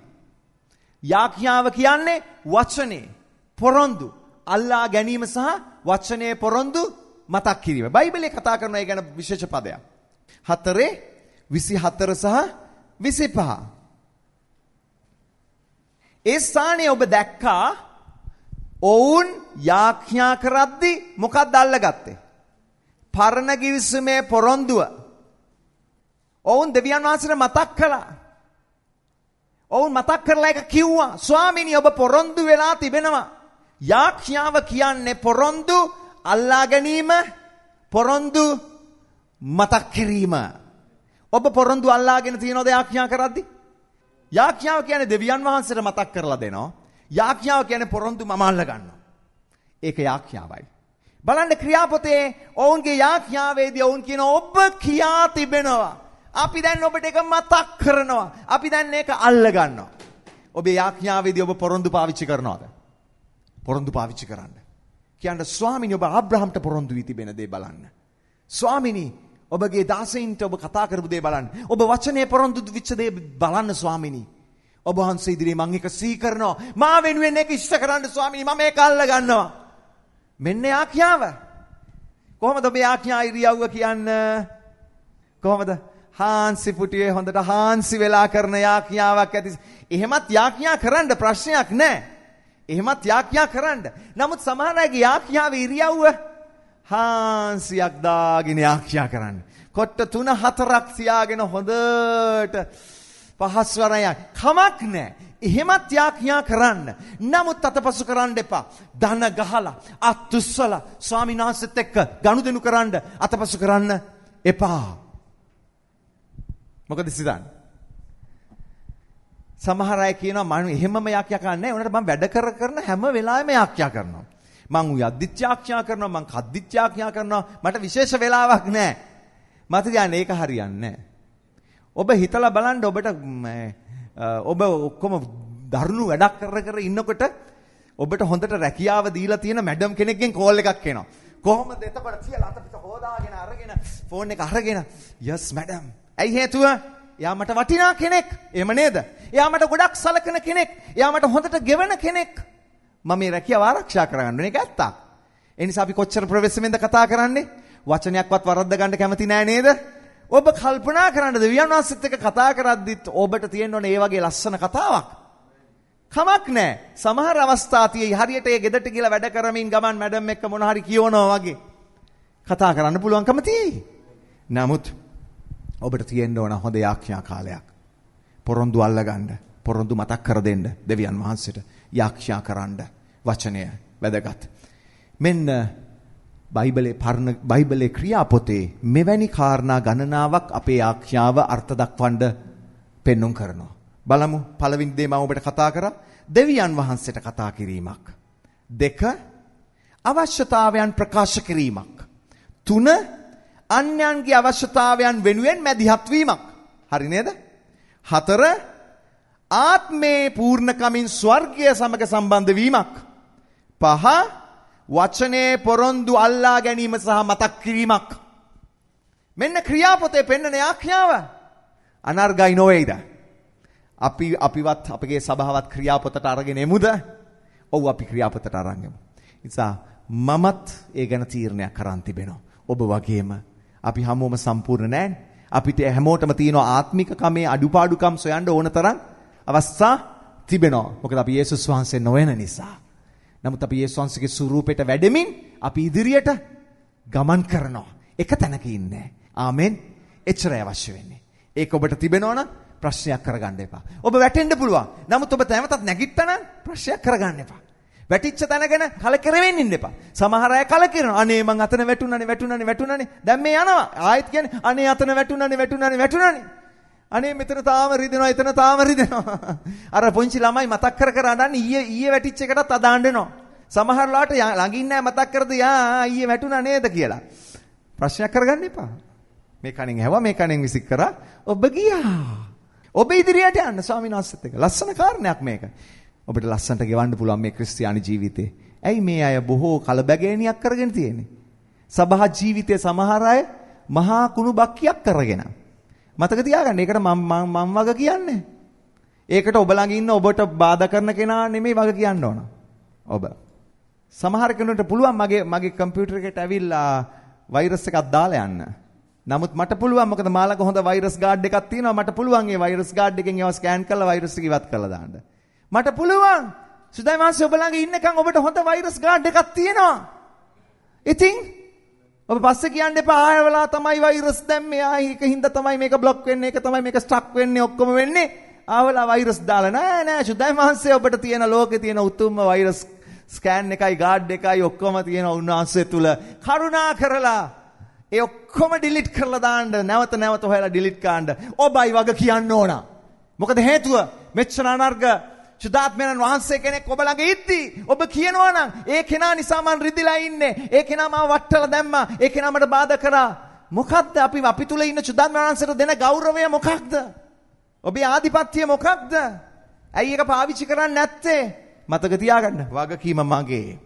යාඥාව කියන්නේ වචනේ පොරොන්දු අල්ලා ගැනීම සහ වචනේ පොරොන්දු මතක් කිරීම. බයිබලයේ කතා කරන ඒ ගැන විශේෂ පදයක්. 4:24 සහ 25. ඒ ස්ථානයේ ඔබ දැක්කා ඔවුන් යාඥා කරද්දී මොකක්ද අල්ලගත්තේ? පරණ කිවිසුමේ පොරොන්දුව. ඔවුන් දෙවියන් වහන්සේට මතක් කළා. ඔවුන් මතක් කරලා එක කිව්වා. ස්වාමීනි ඔබ පොරොන්දු වෙලා තිබෙනවා. යාඥාව කියන්නේ පොරොන්දු අල්ලා ගැනීම, පොරොන්දු මතක් කිරීම. ඔබ පොරොන්දු අල්ලාගෙන තියනවද යාඥා කරද්දී? යාඥාව කියන්නේ දෙවියන් වහන්සේට මතක් කරලා දෙනවා. යාඥාව කියන්නේ පොරොන්දු මම අල්ල ගන්නවා. ඒක යාඥාවයි. බලන්න ක්‍රියාපතේ ඔවුන්ගේ යාඥාවේදී ඔවුන් කියන ඔබ කියා තිබෙනවා. අපි දැන් ඔබට ඒක මතක් කරනවා. අපි දැන් ඒක අල්ල ගන්නවා. ඔබේ යාඥාවේදී ඔබ පොරොන්දු පාවිච්චි කරනවද? පොරොන්දු පාවිච්චි කරන්න. කියන්න ස්වාමීනි ඔබ ආබ්‍රහම්ට පොරොන්දු වී තිබෙන දේ බලන්න. ස්වාමීනි ඔබගේ දාසයින්ට ඔබ කතා කරපු දේ බලන්න. ඔබ වචනේ පොරොන්දු වෙච්ච දේ බලන්න ස්වාමීනි. ඔබ වහන්සේ ඉදිරියේ මම ඒක සිහි කරනවා. මා වෙනුවෙන් ඒක ඉෂ්ට කරන්න ස්වාමීනි මම ඒක අල්ල ගන්නවා. මෙන්න යාඥාව. කොහොමද ඔබ යාඥා ඉරියව්ව කියන්න? කොහොමද? හාන්සි පුටියේ හොඳට හාන්සි වෙලා කරන යාඥාවක් ඇති. එහෙමත් යාඥා කරන්න ප්‍රශ්නයක් නැහැ. එහෙමත් යාඥා කරන්න. නමුත් සමහර අයගේ යාඥාවේ ඉරියව්ව හාන්සියක් දාගෙන යාඥා කරන්න. කොට්ට 3-4ක් තියාගෙන හොඳට පහස්වරයක් කමක් නැහැ. එහෙමත් යාඥා කරන්න. නමුත් අතපසු කරන්න එපා. ධන ගහලා අත්උස්සලා ස්වාමීන් වහන්සේත් එක්ක ගනුදෙනු කරන්න අතපසු කරන්න එපා. මොකද සිතන්නේ? සමහර අය කියනවා මම එහෙමම යාඥා කරන්නේ නැහැ. උනට මම වැඩ කරන හැම වෙලාවෙම යාඥා කරනවා. මං උයද්දිත් යාඥා කරනවා, මං කද්දිත් යාඥා කරනවා. මට විශේෂ වෙලාවක් නැහැ. මට කියන්නේ ඒක හරියන්නේ නැහැ. ඔබ හිතලා බලන්න ඔබට ඔබ ඔක්කොම දරුණු වැඩක් කර ඉන්නකොට ඔබට හොඳට රැකියාව දීලා තියෙන මැඩම් කෙනෙක්ගෙන් කෝල් එකක් එනවා. කොහොමද එතකොට කියලා අතපිට හොදාගෙන අරගෙන ෆෝන් එක අරගෙන යස් මැඩම්. ඇයි හේතුව? එයා මට වටිනා කෙනෙක්. එහෙම නේද? එයා මට ගොඩක් සලකන කෙනෙක්. එයා මට හොඳට ගෙවන කෙනෙක්. මම මේ රැකියාව ආරක්ෂා කරගන්න ඕනේ. ඒක ඇත්තක්. ඒ නිසා අපි කොච්චර ප්‍රවේශමෙන්ද කතා කරන්නේ? වචනයක්වත් වරද්ද ගන්න කැමති නෑ නේද? ඔබ කල්පනා කරන්න දෙවියන් වහන්සේත් එක්ක කතා කරද්දිත් ඔබට තියෙන්න ඕනේ ඒ වගේ ලස්සන කතාවක්. කමක් නෑ. සමහර අවස්ථා තියෙයි හරියට ඒ ගෙදරට ගිහලා වැඩ කරමින් ගමන් මැඩම් එක්ක මොන හරි කියවනවා වගේ. කතා කරන්න පුළුවන්කම තියෙයි. නමුත් ඔබට තියෙන්න ඕන හොඳ යාඥා කාලයක්. පොරොන්දු අල්ලගන්න, පොරොන්දු මතක් කර දෙන්න දෙවියන් වහන්සේට යාඥා කරන්න. වචනය වැදගත්. මෙන්න බයිබලයේ ක්‍රියාපොතේ මෙවැනි කාරණා ගණනාවක් අපේ යාඥාව අර්ථ දක්වන්න පෙන්눔 කරනවා. බලමු පළවෙනි දේ මම ඔබට කතා කරා දෙවියන් වහන්සේට කතා කිරීමක්. 2 අවශ්‍යතාවයන් ප්‍රකාශ කිරීමක්. 3 අන්‍යයන්ගේ අවශ්‍යතාවයන් වෙනුවෙන් මැදිහත් වීමක්. හරි නේද? 4 ආත්මේ පූර්ණකමින් ස්වර්ගය සමග සම්බන්ධ වීමක්. 5 වචනේ පොරොන්දු අල්ලා ගැනීම සහ මතක් කිරීමක්. මෙන්න ක්‍රියාපොතේ පෙන්වන යාඥාව. අනර්ගයි නොවේද? අපිවත් අපගේ සභාවත් ක්‍රියාපොතට අරගෙන එමුද? ඔව් අපි ක්‍රියාපොතට අරන් යමු. නිසා මමත් ඒ ගැන තීරණයක් කරන් තිබෙනවා. ඔබ වගේම අපි හැමෝම සම්පූර්ණ නැහැ. අපිට හැමෝටම තියෙන ආත්මික කමේ අඩුපාඩුකම් සොයන්න ඕන තරම් අවස්ථා තිබෙනවා. මොකද අපි යේසුස් වහන්සේ නොවන නිසා. නමුත් අපි යේසුස් වහන්සේගේ ස්වරූපයට වැඩෙමින් අපි ඉදිරියට ගමන් කරනවා. එක තැනක ඉන්නේ. ආමෙන්. එච්චරයි අවශ්‍ය වෙන්නේ. ඒක ඔබට තිබෙනවා නම් ප්‍රශ්නයක් කරගන්න එපා. ඔබ වැටෙන්න පුළුවන්. නමුත් ඔබ නැවතත් නැගිට්ටා නම් ප්‍රශ්නයක් කරගන්න එපා. වැටිච්ච තැන ගැන කලකිරෙන්න ඉන්න එපා. සමහර අය කලකිරෙනවා. අනේ මං අතන වැටුණානේ. දැන් මේ යනවා. ආයෙත් කියන්නේ අනේ අතන වැටුණානේ. අනේ මෙතන තාම රිදෙනවා, එතන තාම රිදෙනවා. අර පොන්චි ළමයි මතක් කර අඬන්නේ ඊයේ වැටිච්ච එකටත් අද අඬනවා. සමහර ලාට ළඟින් නැහැ මතක් කරද ඊයේ වැටුණා නේද කියලා. ප්‍රශ්නයක් කරගන්න එපා. මේ කණෙන් හැව මේ කණෙන් විසික් කරා ඔබ ගියා. ඔබ ඉදිරියට යන්න ස්වාමීන් වහන්සේත් එක්ක. ලස්සන කාරණයක් මේක. ඔබට ලස්සනට ගෙවන්න පුළුවන් මේ ක්‍රිස්තියානි ජීවිතේ. ඇයි මේ අය බොහෝ කලබගෑනියක් කරගෙන තියෙන්නේ? සබහා ජීවිතයේ සමහර අය මහා කුණු බක්කියක් කරගෙන. මතක තියාගන්න. ඒකට මම වග කියන්නේ. ඒකට ඔබ ළඟ ඉන්න ඔබට බාධා කරන කෙනා නෙමෙයි වග කියන්න ඕන. ඔබ. සමහර කෙනෙකුට පුළුවන් මගේ කම්පියුටර් එකට ඇවිල්ලා වෛරස් එකක් දාලා යන්න. නමුත් මට පුළුවන් මොකද මාළක හොඳ වෛරස් ගාඩ් එකක් තියෙනවා. මට පුළුවන් ඒ වෛරස් ගාඩ් එකෙන් ඒවා ස්කෑන් කරලා වෛරස් එක ඉවත් කරලා දාන්න. මට පුළුවන්. සුදයි මාසේ ඔබ ළඟ ඉන්නකම් ඔබට හොඳ වෛරස් ගාඩ් එකක් තියෙනවා. ඉතින් ඔබ පස්සේ කියන්න එපා ආයවලා තමයි වෛරස් දැම්මේ. ඒක හින්දා තමයි මේක બ્લોක් වෙන්නේ. ඒක තමයි මේක ස්ටක් වෙන්නේ. ඔක්කොම වෙන්නේ. ආවලා වෛරස් දාලා නෑ සුදයි මාසේ ඔබට තියෙන ලෝකේ තියෙන උතුම්ම වෛරස් ස්කෑන් එකයි ගාඩ් එකයි ඔක්කොම තියෙන උන්වහන්සේ තුල කරුණා කරලා ඒ ඔක්කොම ඩිලීට් කරලා දාන්න. නැවත හොයලා ඩිලීට් කරන්න. ඔබයි වග කියන්න ඕන. මොකද හේතුව මෙච්චර අනර්ග සුදාත්මයන් වහන්සේ කෙනෙක් ඔබ ළඟ ඉද්දී ඔබ කියනවා නම් ඒ කෙනා නිසා මං රිදිලා ඉන්නේ. ඒ කෙනා මාව වට්ටලා දැම්මා. ඒ කෙනා මට බාධා කරා. මොකක්ද අපි තුල ඉන්න සුදාත්මයන් වහන්සේට දෙන ගෞරවය මොකක්ද? ඔබේ ආධිපත්‍යය මොකක්ද? ඇයි ඒක පාවිච්චි කරන්නේ නැත්තේ? මතක තියාගන්න. වගකීම මගේ.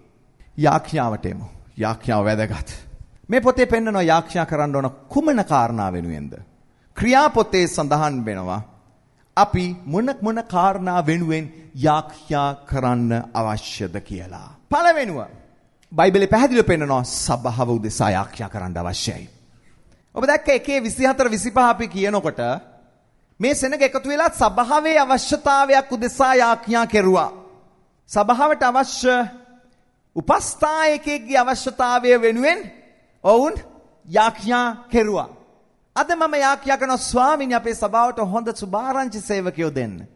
යාඥාවට එමු. යාඥාව වැදගත්. මේ පොතේ පෙන්නනවා යාඥා කරන්න ඕන කුමන කාරණා වෙනුවෙන්ද? ක්‍රියාපොතේ සඳහන් වෙනවා අපි මොන කාරණා වෙනුවෙන් යාඥා කරන්න අවශ්‍යද කියලා. පළවෙනුව බයිබලේ පැහැදිලිව පෙන්නනවා සබාව උදෙසා යාඥා කරන්න අවශ්‍යයි. ඔබ දැක්ක 1:24-25 අපි කියනකොට මේ සෙනග එකතු වෙලා සබාවේ අවශ්‍යතාවයක් උදෙසා යාඥා කෙරුවා. සබාවට අවශ්‍ය උපස්ථායකයෙක්ගේ අවශ්‍යතාවය වෙනුවෙන් ඔවුන් යාඥා කෙරුවා. අද මම යාඥා කරන ස්වාමීනි අපේ සභාවට හොඳ සුභාරංචි සේවකයෝ දෙන්න.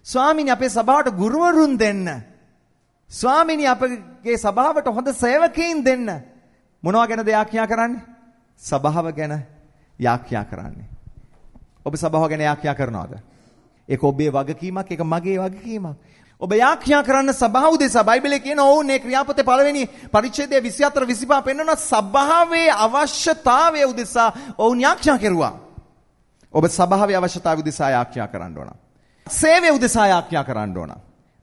ස්වාමීනි අපේ සභාවට ගුරුවරුන් දෙන්න. ස්වාමීනි අපගේ සභාවට හොඳ සේවකයින් දෙන්න. මොනවා ගැනද යාඥා කරන්නේ? සභාව ගැන යාඥා කරන්නේ. ඔබ සභාව ගැන යාඥා කරනවද? ඒක ඔබේ වගකීමක්, ඒක මගේ වගකීමක්. ඔබ යාඥා කරන්න සභාව උදෙසා බයිබලයේ කියන ඕනේ මේ ක්‍රියාපතේ පළවෙනි පරිච්ඡේදයේ 24-25 පෙන්වන සභාවේ අවශ්‍යතාවය උදෙසා ඔවුන් යාඥා කෙරුවා. ඔබ සභාවේ අවශ්‍යතාවය උදෙසා යාඥා කරන්න ඕන. සේවය උදෙසා යාඥා කරන්න ඕන.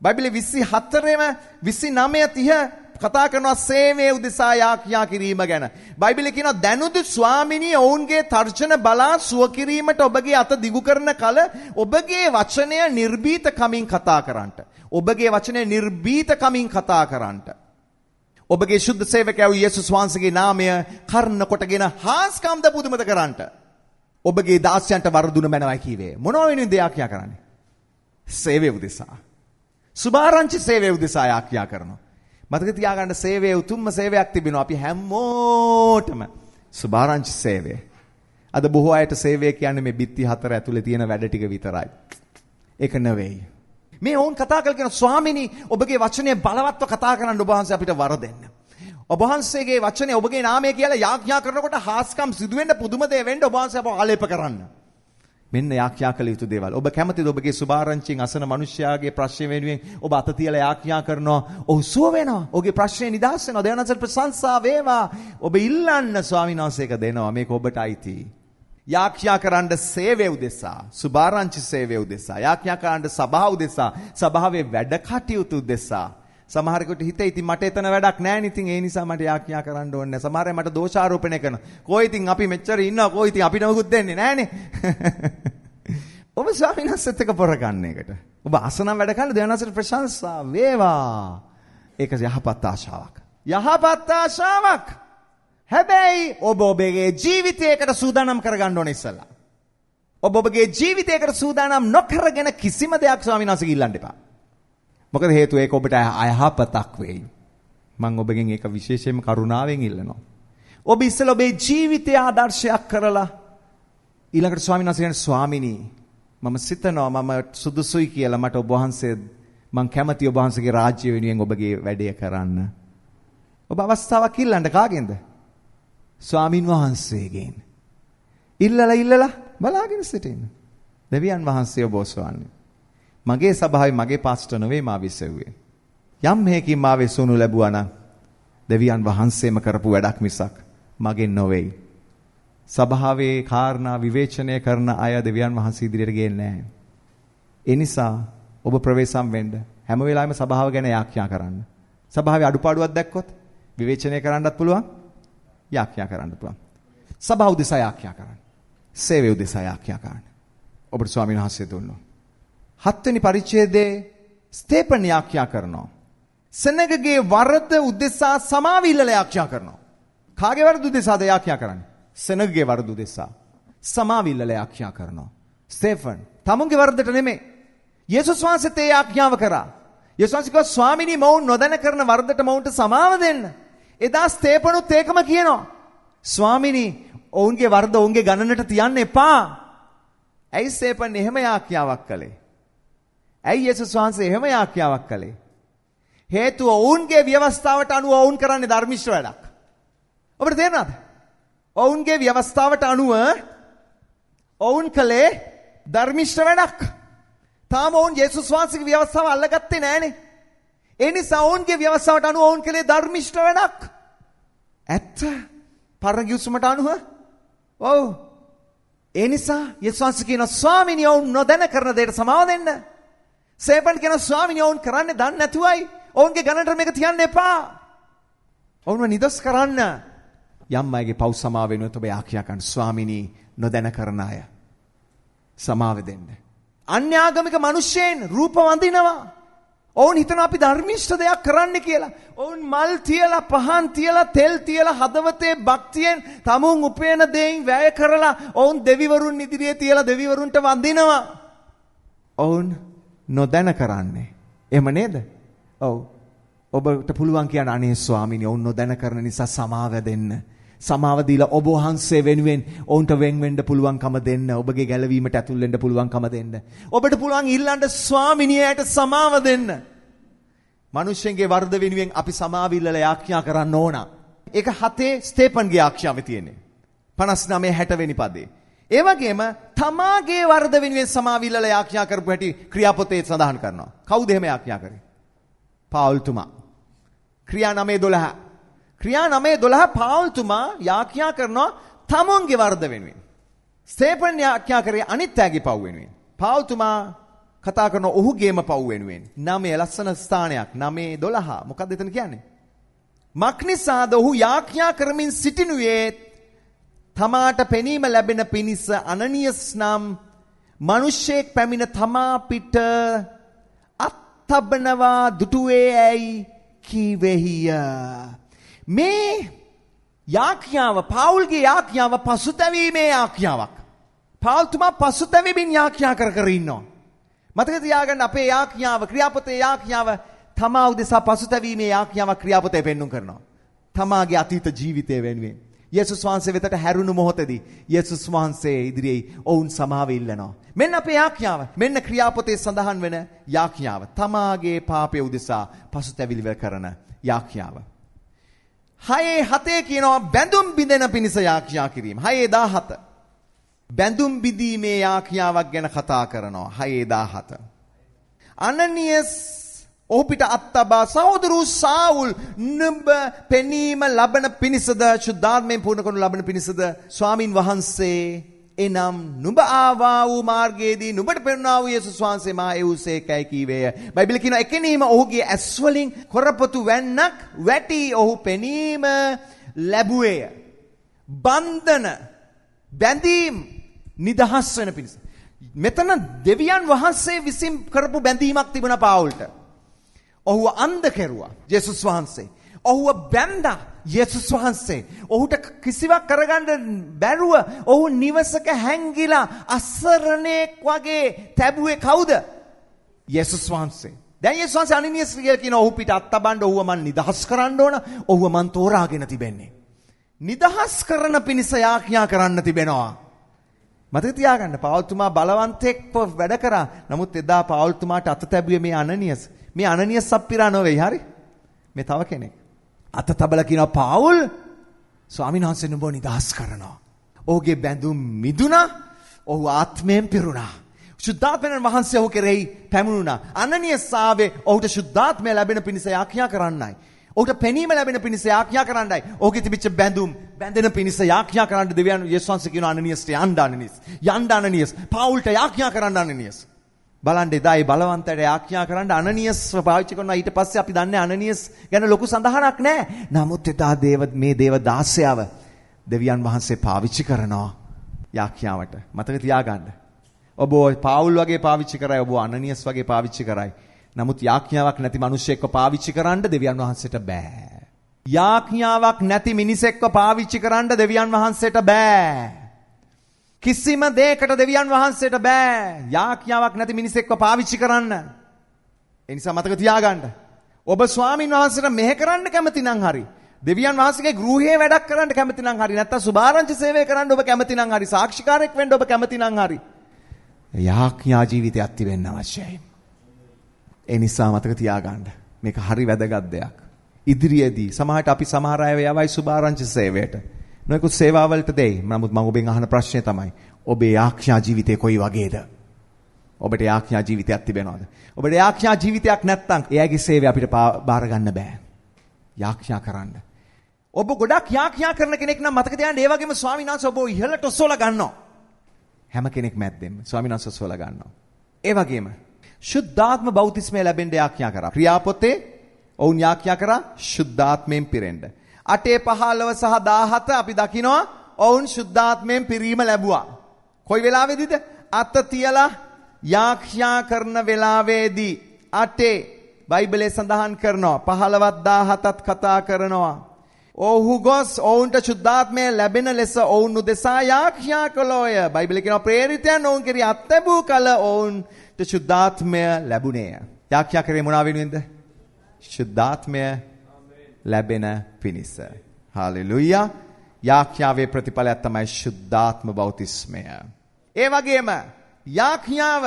බයිබලයේ 24ම 29-30 කතා කරනවා සේවය උදෙසා යාඥා කිරීම ගැන. බයිබලයේ කියනවා දැනුදු ස්වාමිනී ඔවුන්ගේ තර්ජන බලා සුව කිරීමට ඔබගේ අත දිගු කරන කල ඔබගේ වචනය නිර්භීත කමින් කතා කරන්නට. ඔබගේ වචනය නිර්භීත කමින් කතා කරන්නට. ඔබගේ ශුද්ධ සේවකයා වූ යේසුස් වහන්සේගේ නාමය කර්ණ කොටගෙන හාස්කම්ද පුදුමත කරන්නට. ඔබගේ දාසයන්ට වරදුන මැනවයි කීවේ. මොනවා වෙනුවෙන්ද යාඥා කරන්නේ? සේවය උදෙසා. සුභාරංචි සේවය උදෙසා යාඥා කරනවා. මතක තියාගන්න සේවයේ උතුම්ම සේවයක් තිබෙනවා. අපි හැමෝටම සුභාරංචි සේවය. අද බොහෝ අයට සේවය කියන්නේ මේ බිත්ති හතර ඇතුලේ තියෙන වැඩ ටික විතරයි. ඒක නෙවෙයි. මේ ඕන් කතා කරගෙන ස්වාමිනී ඔබගේ වචනය බලවත්ව කතා කරන්න ඔබ වහන්සේ අපිට වර දෙන්න. ඔබ වහන්සේගේ වචනේ ඔබගේ නාමය කියලා යාඥා කරනකොට හාස්කම් සිදු වෙන්න පුදුම දේ වෙන්න ඔබ වහන්සේ අපව ආලේප කරන්න. මෙන්න යාඥා කළ යුතු දේවල්. ඔබ කැමතිද ඔබගේ සුභාරංචියෙන් අසන මිනිස්යාගේ ප්‍රශ්න වෙනුවෙන් ඔබ අත තියලා යාඥා කරනවා. ඔහු සුව වෙනවා. ඔහුගේ ප්‍රශ්නේ නිදහස් වෙනවා. දෙවනසට ප්‍රශංසා වේවා. ඔබ ඉල්ලන්න ස්වාමීන් වහන්සේක දෙනවා. මේක ඔබට අයිති. යාඥා කරන්න සේවය උදෙසා, සුභාරංචි සේවය උදෙසා, යාඥා කරන්න සභාව උදෙසා, සභාවේ වැඩ කටයුතු උදෙසා. සමහරෙකුට හිතේ ඉතින් මට එතන වැඩක් නැහැ නේ ඉතින් ඒ නිසා මට යාඥා කරන්න ඕනේ නැහැ. සමහර අය මට දෝෂාරෝපණය කරනවා. කොයි ඉතින් අපි මෙච්චර ඉන්නවා කොයි ඉතින් අපිට මොකුත් දෙන්නේ නැහනේ. ඔබ ස්වාමීන් වහන්සේත් එක්ක පොර ගන්න එකට. ඔබ අසනම් වැඩ කරන දෙවනසට ප්‍රශංසා වේවා. ඒක යහපත් ආශාවක්. යහපත් ආශාවක්. හැබැයි ඔබ ඔබගේ ජීවිතයකට සූදානම් කරගන්න ඕනේ ඉස්සලා. ඔබ ඔබගේ ජීවිතයකට සූදානම් නොකරගෙන කිසිම දෙයක් ස්වාමීන් වහන්සේගෙන් ඉල්ලන්න එපා. මොකද හේතුව ඒක ඔබට අයහපතක් වෙයි. මම ඔබගෙන් ඒක විශේෂයෙන්ම කරුණාවෙන් ඉල්ලනවා. ඔබ ඉස්සෙල්ලා ඔබේ ජීවිතය ආදර්ශයක් කරලා ඊළඟට ස්වාමීන් වහන්සේ කියන ස්වාමිනී මම සිතනවා මම සුදුසුයි කියලා මට ඔබ වහන්සේ මං කැමති ඔබ වහන්සේගේ රාජ්‍ය වෙනුවෙන් ඔබගේ වැඩේ කරන්න. ඔබ අවස්ථාවක් ඉල්ලන්න කාගෙන්ද? ස්වාමින් වහන්සේගෙන්. ඉල්ලලා බලාගෙන සිටින්න. දෙවියන් වහන්සේ ඔබ ඔසවන්නේ. මගේ සභාවේ මගේ පාස්ටර් නෙවෙයි මා විසෙව්වේ. යම් හේකින් මා විසුණු ලැබුවා නම් දෙවියන් වහන්සේම කරපු වැඩක් මිසක් මගෙන් නොවේයි. සභාවේ කාරණා විවේචනය කරන අය දෙවියන් වහන්සේ ඉදිරියට ගේන්නේ නැහැ. ඒ නිසා ඔබ ප්‍රවේශම් වෙන්න හැම වෙලාවෙම සභාව ගැන යාඥා කරන්න. සභාවේ අඩුපාඩුවක් දැක්කොත් විවේචනය කරන්නත් පුළුවන්, යාඥා කරන්න පුළුවන්. සභාව උදෙසා යාඥා කරන්න. සේවය උදෙසා යාඥා කරන්න. ඔබට ස්වාමීන් වහන්සේ දුන්නෝ. 7 වෙනි පරිච්ඡේදයේ ස්තේපන් යාඥා කරනවා. සෙනගගේ වරද උදෙසා සමාව ඉල්ලලා යාඥා කරනවා. කාගේ වරද උදෙසාද යාඥා කරන්නේ? සෙනගගේ වරද උදෙසා සමාව ඉල්ලලා යාඥා කරනවා. ස්තේෆන් තමුන්ගේ වරදට නෙමෙයි. යේසුස් වහන්සේත් ඒ යාඥාව කරා. යේසුස් වහන්සේ කිව්වා ස්වාමිනී මවුන් නොදැන කරන වරදට මවුන්ට සමාව දෙන්න. එදා ස්තේපනුත් ඒකම කියනවා. ස්වාමිනී ඔවුන්ගේ වරද ඔවුන්ගේ ගණනට තියන්න එපා. ඇයි ස්තේපන් එහෙම යාඥාවක් කළේ? ඇයි යේසුස් වහන්සේ එහෙම යාඥාවක් කළේ? හේතුව ඔවුන්ගේ ව්‍යවස්ථාවට අනුව ඔවුන් කරන්නේ ධර්මිෂ්ඨ වැඩක්. ඔබට තේරෙනවද? ඔවුන්ගේ ව්‍යවස්ථාවට අනුව ඔවුන් කළේ ධර්මිෂ්ඨ වැඩක්. තාම ඔවුන් යේසුස් වහන්සේගේ ව්‍යවස්ථාව අල්ලගත්තේ නැහනේ. ඒ නිසා ඔවුන්ගේ ව්‍යවස්ථාවට අනුව ඔවුන් කළේ ධර්මිෂ්ඨ වැඩක්. ඇත්ත පරණ ගිවිසුමට අනුව. ඔව්. ඒ නිසා යේසුස් වහන්සේ කියන ස්වාමීනි ඔවුන් නොදැන කරන දෙයට සමාව දෙන්න. සේපන් කියන ස්වාමීනි ඔවුන් කරන්නේ දන්නේ නැතුවයි. ඔවුන්ගේ ගණනට මේක තියන්න එපා. ඔවුන්ව නිදොස් කරන්න. යම් අයගේ පව් සමාව වෙනුවට ඔබ යාඥා කරන ස්වාමීනි නොදැන කරන අය සමාව දෙන්න. අන්‍යාගමික මිනිස්සෙන් රූප වඳිනවා. ඔවුන් හිතනවා අපි ධර්මිෂ්ඨ දෙයක් කරන්න කියලා. ඔවුන් මල් තියලා පහන් තියලා තෙල් තියලා හදවතේ භක්තියෙන් තමුන් උපයන දෙයින් වැය කරලා ඔවුන් දෙවිවරුන් ඉදිරියේ තියලා දෙවිවරුන්ට වඳිනවා. ඔවුන් නොදැන කරන්නේ. එහෙම නේද? ඔව්. ඔබට පුළුවන් කියන අනේ ස්වාමීනි ඔවුන් නොදැන කරන නිසා සමාව දෙන්න. සමාව දීලා ඔබ වහන්සේ වෙනුවෙන් ඔවුන්ට වෙන් වෙන්න පුළුවන්කම දෙන්න. ඔබගේ ගැලවීමට ඇතුල් වෙන්න පුළුවන්කම දෙන්න. ඔබට පුළුවන් ඊළඟ ස්වාමිනියට සමාව දෙන්න. මිනිස්සුන්ගේ වරද වෙනුවෙන් අපි සමාව ඉල්ලලා යාඥා කරන්න ඕන. ඒක 7 ස්තේපන්ගේ යාඥාවේ තියෙන්නේ. 59 60 වෙනි පදේ. ඒ වගේම තමාගේ වරද වෙනුවෙන් සමාව ඉල්ලලා යාඥා කරපු හැටි ක්‍රියාපොතේ සඳහන් කරනවා. කවුද එහෙම යාඥා කරේ? පාවුල්තුමා. ක්‍රියා 9:12. ක්‍රියා 9:12 පාවුල්තුමා යාඥා කරනවා තමුන්ගේ වරද වෙනුවෙන්. ස්තේපන් යාඥා කරේ අනිත් අයගේ පව් වෙනුවෙන්. පාවුල්තුමා කතා කරන ඔහුගේම පව් වෙනුවෙන්. 9 ලස්සන ස්ථානයක්. 9:12. මොකක්ද එතන කියන්නේ? මක්නිසාද ඔහු යාඥා කරමින් සිටිනුයේ තමාට පෙනීම ලැබෙන පිණිස අනනියස් නම් මිනිසෙක් පැමිණ තමා පිට අත්තබනවා දුටුවේ ඇයි කීවේහිය. මේ යාඥාව පාවුල්ගේ යාඥාව පසුතැවීමේ යාඥාවක්. පාවුල්තුමා පසුතැවෙමින් යාඥා කර ඉන්නවා. මතක තියාගන්න අපේ යාඥාව ක්‍රියාපොතේ යාඥාව තමා උදෙසා පසුතැවීමේ යාඥාවක් ක්‍රියාපොතේ පෙන්වුම් කරනවා. තමාගේ අතීත ජීවිතය වෙනුවෙන් යේසුස් වහන්සේ වෙතට හැරුණු මොහොතේදී යේසුස් වහන්සේ ඉදිරියේ ඔවුන් සමාව ඉල්ලනවා. මෙන්න අපේ යාඥාව. මෙන්න ක්‍රියාපොතේ සඳහන් වෙන යාඥාව. තමාගේ පාපය උදෙසා පසුතැවිලි කරන යාඥාව. 6:7 කියනවා බැඳුම් බිඳෙන පිණිස යාඥා කිරීම. 6:17 බැඳුම් බිඳීමේ යාඥාවක් ගැන කතා කරනවා. 6:17 අනනියස් ඔහු පිට අත්තබා සහෝදරු සාවුල් නුඹ පෙනීම ලබන පිණිසද සුද්ධාත්මයෙන් පූර්ණ කරනු ලබන පිණිසද ස්වාමින් වහන්සේ එනම් නුඹ ආවා වූ මාර්ගයේදී නුඹට පෙන්වා වූ යේසුස් වහන්සේ මා එව්සේකයි කීවේය. බයිබලයේ කියනවා එකෙනීම ඔහුගේ ඇස් වලින් කොරපොතු වැන්නක් වැටි ඔහු පෙනීම ලැබුවේය. බන්ධන බැඳීම් නිදහස් වෙන පිණිස. මෙතන දෙවියන් වහන්සේ විසින් කරපු බැඳීමක් තිබුණා පාවුල්ට. ඔහුව අන්ධ කෙරුවා යේසුස් වහන්සේ. ඔහුව බැඳා යේසුස් වහන්සේ. ඔහුට කිසිවක් කරගන්න බැරුව ඔහු නිවසක හැංගිලා අසරණෙක් වගේ තැබුවේ කවුද? යේසුස් වහන්සේ. දැන් යේසුස් වහන්සේ අනනියස් කියලා කියන ඔහු පිට අත්තබන්න ඔහුව මන් නිදහස් කරන්න ඕන. ඔහුව මන් තෝරාගෙන තිබෙන්නේ. නිදහස් කරන පිණිස යාඥා කරන්න තිබෙනවා. මතක තියාගන්න පවුල්තුමා බලවන්තෙක්ව වැඩ කරා. නමුත් එදා පවුල්තුමාට අත තැබුවේ මේ අනනියස්. මේ අනනියස් සප්පිරා නොවේ. හරි? මේ තව කෙනෙක්. අත තබලා කියනවා පවුල් ස්වාමීන් වහන්සේ නුඹව නිදහස් කරනවා. ඔහුගේ බැඳුම් මිදුණා. ඔහු ආත්මයෙන් පිරුණා. ශුද්ධාත්මයන් වහන්සේ ඔහු කෙරෙහි පැමුණුණා. අනනියස් ආවේ ඔහුට ශුද්ධාත්මය ලැබෙන පිණිස යාඥා කරන්නයි. ඔහුට පෙනීම ලැබෙන පිණිස යාඥා කරන්නයි. ඔහුගේ තිබිච්ච බැඳුම් බැඳෙන පිණිස යාඥා කරන්න දෙවියන් යේසුස් වහන්සේ කියන අනනියස්ට යන්න අනනියස්. යන්න අනනියස්. පවුල්ට යාඥා කරන්න අනනියස්. බලන්න එදා ඒ බලවන්තයට යාඥා කරන්න අනනියස්ව පාවිච්චි කරනවා. ඊට පස්සේ අපි දන්නේ අනනියස් ගැන ලොකු සඳහනක් නැහැ. නමුත් එදා මේ දේව දාසයාව දෙවියන් වහන්සේ පාවිච්චි කරනවා යාඥාවට. මතක තියාගන්න. ඔබ පාවුල් වගේ පාවිච්චි කරයි, ඔබ අනනියස් වගේ පාවිච්චි කරයි. නමුත් යාඥාවක් නැති මිනිසෙක්ව පාවිච්චි කරන්න දෙවියන් වහන්සේට බෑ. යාඥාවක් නැති මිනිසෙක්ව පාවිච්චි කරන්න දෙවියන් වහන්සේට බෑ. කිසිම දෙයකට දෙවියන් වහන්සේට බෑ. යාඥාවක් නැති මිනිසෙක්ව පාවිච්චි කරන්න. ඒ නිසා මතක තියාගන්න. ඔබ ස්වාමින් වහන්සේට මෙහෙ කරන්න කැමති නම් හරි. දෙවියන් වහන්සේගේ ගෘහයේ වැඩක් කරන්න කැමති නම් හරි. නැත්නම් සුභාරංචි සේවය කරන්න ඔබ කැමති නම් හරි. සාක්ෂිකාරයෙක් වෙන්න ඔබ කැමති නම් හරි. යාඥා ජීවිතයක් තිබෙන්න අවශ්‍යයි. ඒ නිසා මතක තියාගන්න. මේක හරි වැදගත් දෙයක්. ඉදිරියේදී සමහරට අපි සමහර අය යවයි සුභාරංචි සේවයට. නොයෙකුත් සේවාවලට දෙයි. නමුත් මම ඔබෙන් අහන ප්‍රශ්නේ තමයි ඔබේ යාඥා ජීවිතේ කොයි වගේද? ඔබට යාඥා ජීවිතයක් තිබෙනවද? ඔබට යාඥා ජීවිතයක් නැත්නම් එයාගේ සේවය අපිට බාර ගන්න බෑ. යාඥා කරන්න. ඔබ ගොඩක් යාඥා කරන කෙනෙක් නම් මතක තියාගන්න ඒ වගේම ස්වාමීන් වහන්සේ ඔබ ඉහළට ඔසවලා ගන්නවා. හැම කෙනෙක් මැද්දෙම ස්වාමීන් වහන්සේ ඔසවලා ගන්නවා. ඒ වගේම ශුද්ධාත්ම බෞතිස්මය ලැබෙන්න යාඥා කරා. ක්‍රියාපොතේ ඔවුන් යාඥා කරා ශුද්ධාත්මයෙන් පිරෙන්න. 8:15 සහ 17 අපි දකිනවා ඔවුන් ශුද්ධාත්මයෙන් පිරීම ලැබුවා. කොයි වෙලාවේදීද? අත තියලා යාඥා කරන වෙලාවේදී 8 බයිබලයේ සඳහන් කරනවා 15ත් 17ත් කතා කරනවා. ඔහු ගොස් ඔවුන්ට ශුද්ධාත්මය ලැබෙන ලෙස ඔවුන් උදෙසා යාඥා කළෝය. බයිබලයේ කියනවා ප්‍රේරිතයන් ඔවුන් කෙරෙහි අත්ලැබූ කල ඔවුන්ට ශුද්ධාත්මය ලැබුණේය. යාඥා කරේ මොනවා වෙනුවෙන්ද? ශුද්ධාත්මය ලැබෙන පිණිස. හාලෙලූයා. යාඥාවේ ප්‍රතිඵලයක් තමයි ශුද්ධාත්ම බෞතිස්මය. ඒ වගේම යාඥාව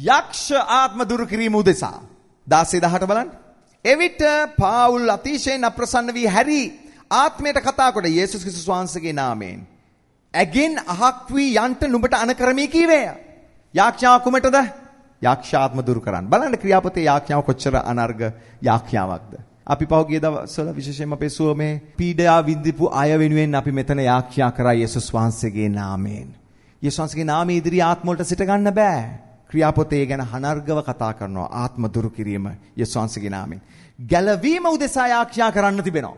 යක්ෂ ආත්ම දුරු කිරීම උදෙසා 16:18 බලන්න. එවිට පාවුල් අතිශයින් අප්‍රසන්න වී හැරි ආත්මයට කතා කොට යේසුස් ක්‍රිස්තුස් වහන්සේගේ නාමයෙන් ඇගෙන් අහක් වී යන්ට නුඹට අනකරමී කීවේය. යාඥාව කුමටද? යක්ෂාත්ම දුරු කරන්න. බලන්න ක්‍රියාපතේ යාඥාව කොච්චර අනර්ග යාඥාවක්ද. අපි පහුගිය දවස්වල විශේෂයෙන්ම අපේ සුවමේ පීඩා විඳිපු අය වෙනුවෙන් අපි මෙතන යාඥා කරා යේසුස් වහන්සේගේ නාමයෙන්. යේසුස් වහන්සේගේ නාමයේ ඉදිරියේ ආත්ම වලට සිට ගන්න බෑ. ක්‍රියාපොතේ ගැන අනර්ගව කතා කරනවා ආත්ම දුරු කිරීම යේසුස් වහන්සේගේ නාමයෙන්. ගැලවීම උදෙසා යාඥා කරන්න තිබෙනවා.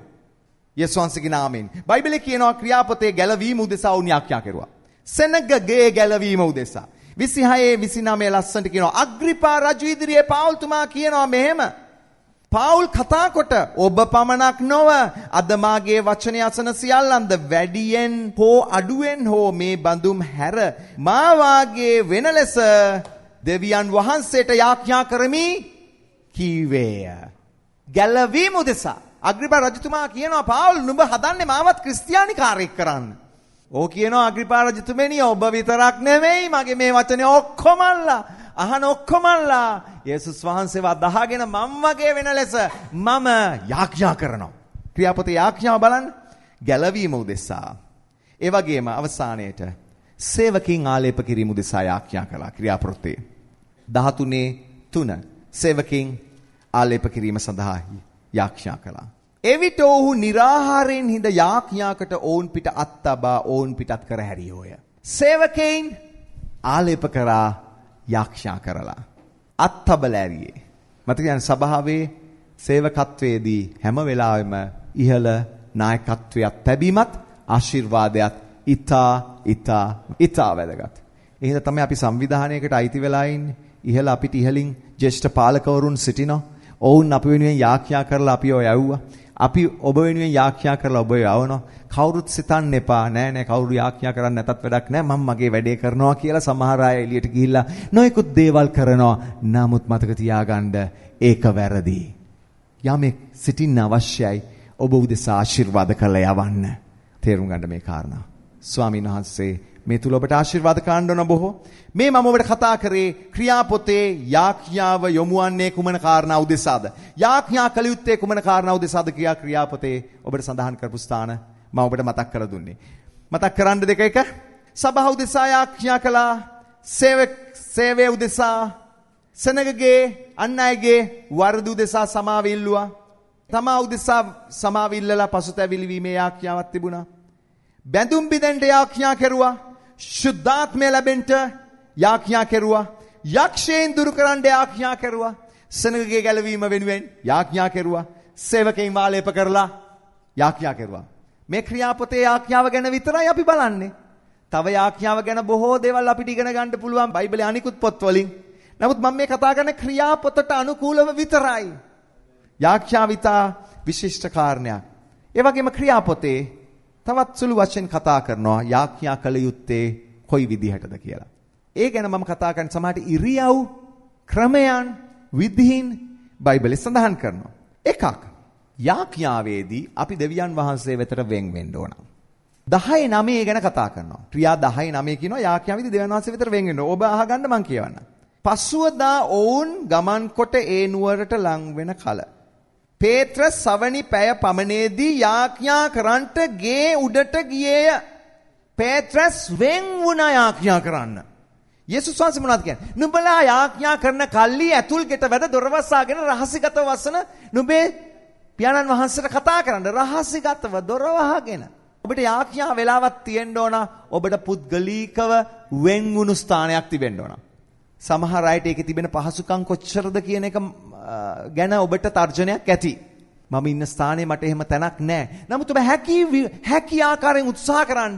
යේසුස් වහන්සේගේ නාමයෙන්. බයිබලයේ කියනවා ක්‍රියාපොතේ ගැලවීම උදෙසා උන් යාඥා කරුවා. සෙනගගේ ගැලවීම උදෙසා. 26-29 ලස්සනට කියනවා අග්‍රිපා රජු ඉදිරියේ පාවුල්තුමා කියනවා මෙහෙම. පාවුල් කතා කොට ඔබ පමණක් නොව අද මාගේ වචනය අසන සියල්ලන්ද වැඩියෙන් හෝ අඩුවෙන් හෝ මේ බඳුම් හැර මා වාගේ වෙන ලෙස දෙවියන් වහන්සේට යාඥා කරමි කීවේය. ගැලවීම උදෙසා අග්‍රිපා රජතුමා කියනවා පාවුල් නුඹ හදන්නේ මාවත් ක්‍රිස්තියානිකාරයෙක් කරන්න. ඕ කියනවා අග්‍රිපා රජතුමනි ඔබ විතරක් නෙමෙයි මගේ මේ වචනේ ඔක්කොමල්ලා අහන ඔක්කොමල්ලා යේසුස් වහන්සේව අදහගෙන මම වගේ වෙන ලෙස මම යාඥා කරනවා. ක්‍රියාපොතේ යාඥාව බලන්න. ගැලවීම උදෙසා. ඒ වගේම අවසානයේට සේවකින් ආලේප කිරීම උදෙසා යාඥා කළා. ක්‍රියාපොතේ 13:3 සේවකින් ආලේප කිරීම සඳහා යාඥා කළා. එවිට ඔහු निराහාරයෙන් හිඳ යාඥාකට ඔවුන් පිට අත්තබා ඔවුන් පිටත් කර හැරියෝය. සේවකයන් ආලේප කරා යාඥා කරලා අත්තබල ඇරියේ. මතක යන සභාවේ සේවකත්වයේදී හැම වෙලාවෙම ඉහළ නායකත්වයක් ලැබීමත් ආශිර්වාදයක් ඊට වැදගත්. එහෙනම් තමයි අපි සංවිධානයකට අයිති වෙලා ඉන්නේ. ඉහළ අපිට ඉහළින් ජ්‍යෙෂ්ඨ පාලකවරුන් සිටිනවා. ඔවුන් අපි වෙනුවෙන් යාඥා කරලා අපිව යවුවා. අපි ඔබ වෙනුවෙන් යාඥා කරලා ඔබ යවනවා. කවුරුත් සිතන්න එපා. නෑ කවුරු යාඥා කරන්න නැතත් වැඩක් නෑ. මම මගේ වැඩේ කරනවා කියලා සමහර අය එළියට ගිහිල්ලා නොයෙකුත් දේවල් කරනවා. නමුත් මතක තියාගන්න ඒක වැරදි. යමෙක් සිටින්න අවශ්‍යයි ඔබ උදෙසා ආශිර්වාද කරලා යවන්න. තේරුම් ගන්න මේ කාරණා. ස්වාමීන් වහන්සේ මේ තුල ඔබට ආශිර්වාද කරන්න ඕන බොහෝ. මේ මම ඔබට කතා කරේ ක්‍රියාපොතේ යාඥාව යොමුවන්නේ කුමන කාරණා උදෙසාද? යාඥා කළ යුත්තේ කුමන කාරණා උදෙසාද කියා ක්‍රියාපොතේ ඔබට සඳහන් කරපු ස්ථාන මම ඔබට මතක් කරලා දුන්නේ. මතක් කරන්න දෙක එක සභාව උදෙසා යාඥා කළා. සේවය උදෙසා සෙනගගේ අන් අයගේ වරද උදෙසා සමාව ඉල්ලුවා. තමා උදෙසා සමාව ඉල්ලලා පසුතැවිලි වීමේ යාඥාවක් තිබුණා. බැඳුම් බිඳෙන්න යාඥා කෙරුවා. ශුද්ධාත්මය ලැබෙන්න යාඥා කෙරුවා. යක්ෂයන් දුරු කරන්න යාඥා කෙරුවා. සෙනගගේ ගැලවීම වෙනුවෙන් යාඥා කෙරුවා. සේවකයන් වාලේප කරලා යාඥා කෙරුවා. මේ ක්‍රියාපොතේ යාඥාව ගැන විතරයි අපි බලන්නේ. තව යාඥාව ගැන බොහෝ දේවල් අපිට ඉගෙන ගන්න පුළුවන් බයිබලයේ අනිකුත් පොත්වලින්. නමුත් මම මේ කතා කරන ක්‍රියාපොතට අනුකූලව විතරයි. යාඥාවිතා විශිෂ්ට කාරණයක්. ඒ වගේම ක්‍රියාපොතේ තවත් සුළු වශයෙන් කතා කරනවා යාඥා කළ යුත්තේ කොයි විදිහටද කියලා. ඒ ගැන මම කතා කරන සමහරට ඉරියව් ක්‍රමයන් විධීන් බයිබලයේ සඳහන් කරනවා. එකක් යාඥාවේදී අපි දෙවියන් වහන්සේ වෙතට වෙන් වෙන්න ඕන. 10:9 ගැන කතා කරනවා. ක්‍රියා 10:9 කියනවා යාඥාවේදී දෙවියන් වහන්සේ වෙතට වෙන් වෙන්න. ඔබ අහගන්න මම කියවන්න. පසුවදා ඔවුන් ගමන් කොට ඒ නුවරට ලං වෙන කල පේත්‍රස් සවනි පැය පමණේදී යාඥා කරන්ට ගේ උඩට ගියේය. පේත්‍රස් වෙන් වුණා යාඥා කරන්න. යේසුස් වහන්සේ මොනවද කියන්නේ? නුඹලා යාඥා කරන කල්ලි ඇතුල් ගෙට වැඩ දොර වසාගෙන රහසිගතව වසන නුඹේ පියාණන් වහන්සේට කතා කරන්න රහසිගතව දොර වහගෙන. ඔබට යාඥා වෙලාවක් තියෙන්න ඕන. ඔබට පුද්ගලීකව වෙන් වුණු ස්ථානයක් තිබෙන්න ඕන. සමහර අයට ඒකේ තිබෙන පහසුකම් කොච්චරද කියන එක ගැන ඔබට තර්ජනයක් ඇති. මම ඉන්න ස්ථානේ මට එහෙම තැනක් නැහැ. නමුත් ඔබ හැකි ආකාරයෙන් උත්සාහ කරන්න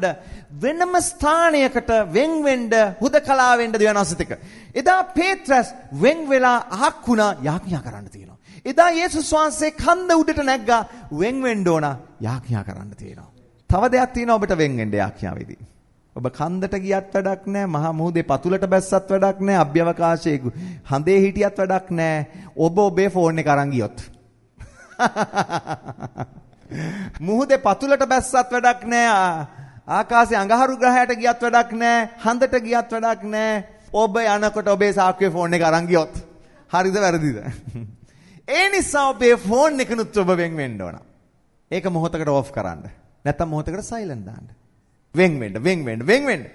වෙනම ස්ථානයකට වෙන් වෙන්න හුදකලා වෙන්න දෙවනසත් එක. එදා පේත්‍රස් වෙන් වෙලා අහක් වුණා යාඥා කරන්න තියෙනවා. එදා යේසුස් වහන්සේ කන්ද උඩට නැග්ගා වෙන් වෙන්න ඕන යාඥා කරන්න තියෙනවා. තව දෙයක් තියෙනවා ඔබට වෙන් වෙන්න යාඥාවේදී. ඔබ කන්දට ගියත් වැඩක් නැහැ, මහා මුහුදේ පතුලට බැස්සත් වැඩක් නැහැ, අභ්‍යවකාශයේ හඳේ හිටියත් වැඩක් නැහැ. ඔබ ඔබේ ෆෝන් එක අරන් ගියොත්. මුහුදේ පතුලට බැස්සත් වැඩක් නැහැ, ආකාශයේ අඟහරු ග්‍රහයට ගියත් වැඩක් නැහැ, හඳට ගියත් වැඩක් නැහැ. ඔබ යනකොට ඔබේ සාක්කුවේ ෆෝන් එක අරන් ගියොත්. හරිද වැරදිද? ඒ නිසා ඔබේ ෆෝන් එකනුත් ඔබ වෙන් වෙන්න ඕන. ඒක මොහොතකට ඕෆ් කරන්න. නැත්නම් මොහොතකට සයිලන්ට් දාන්න. වෙන් වෙන්න.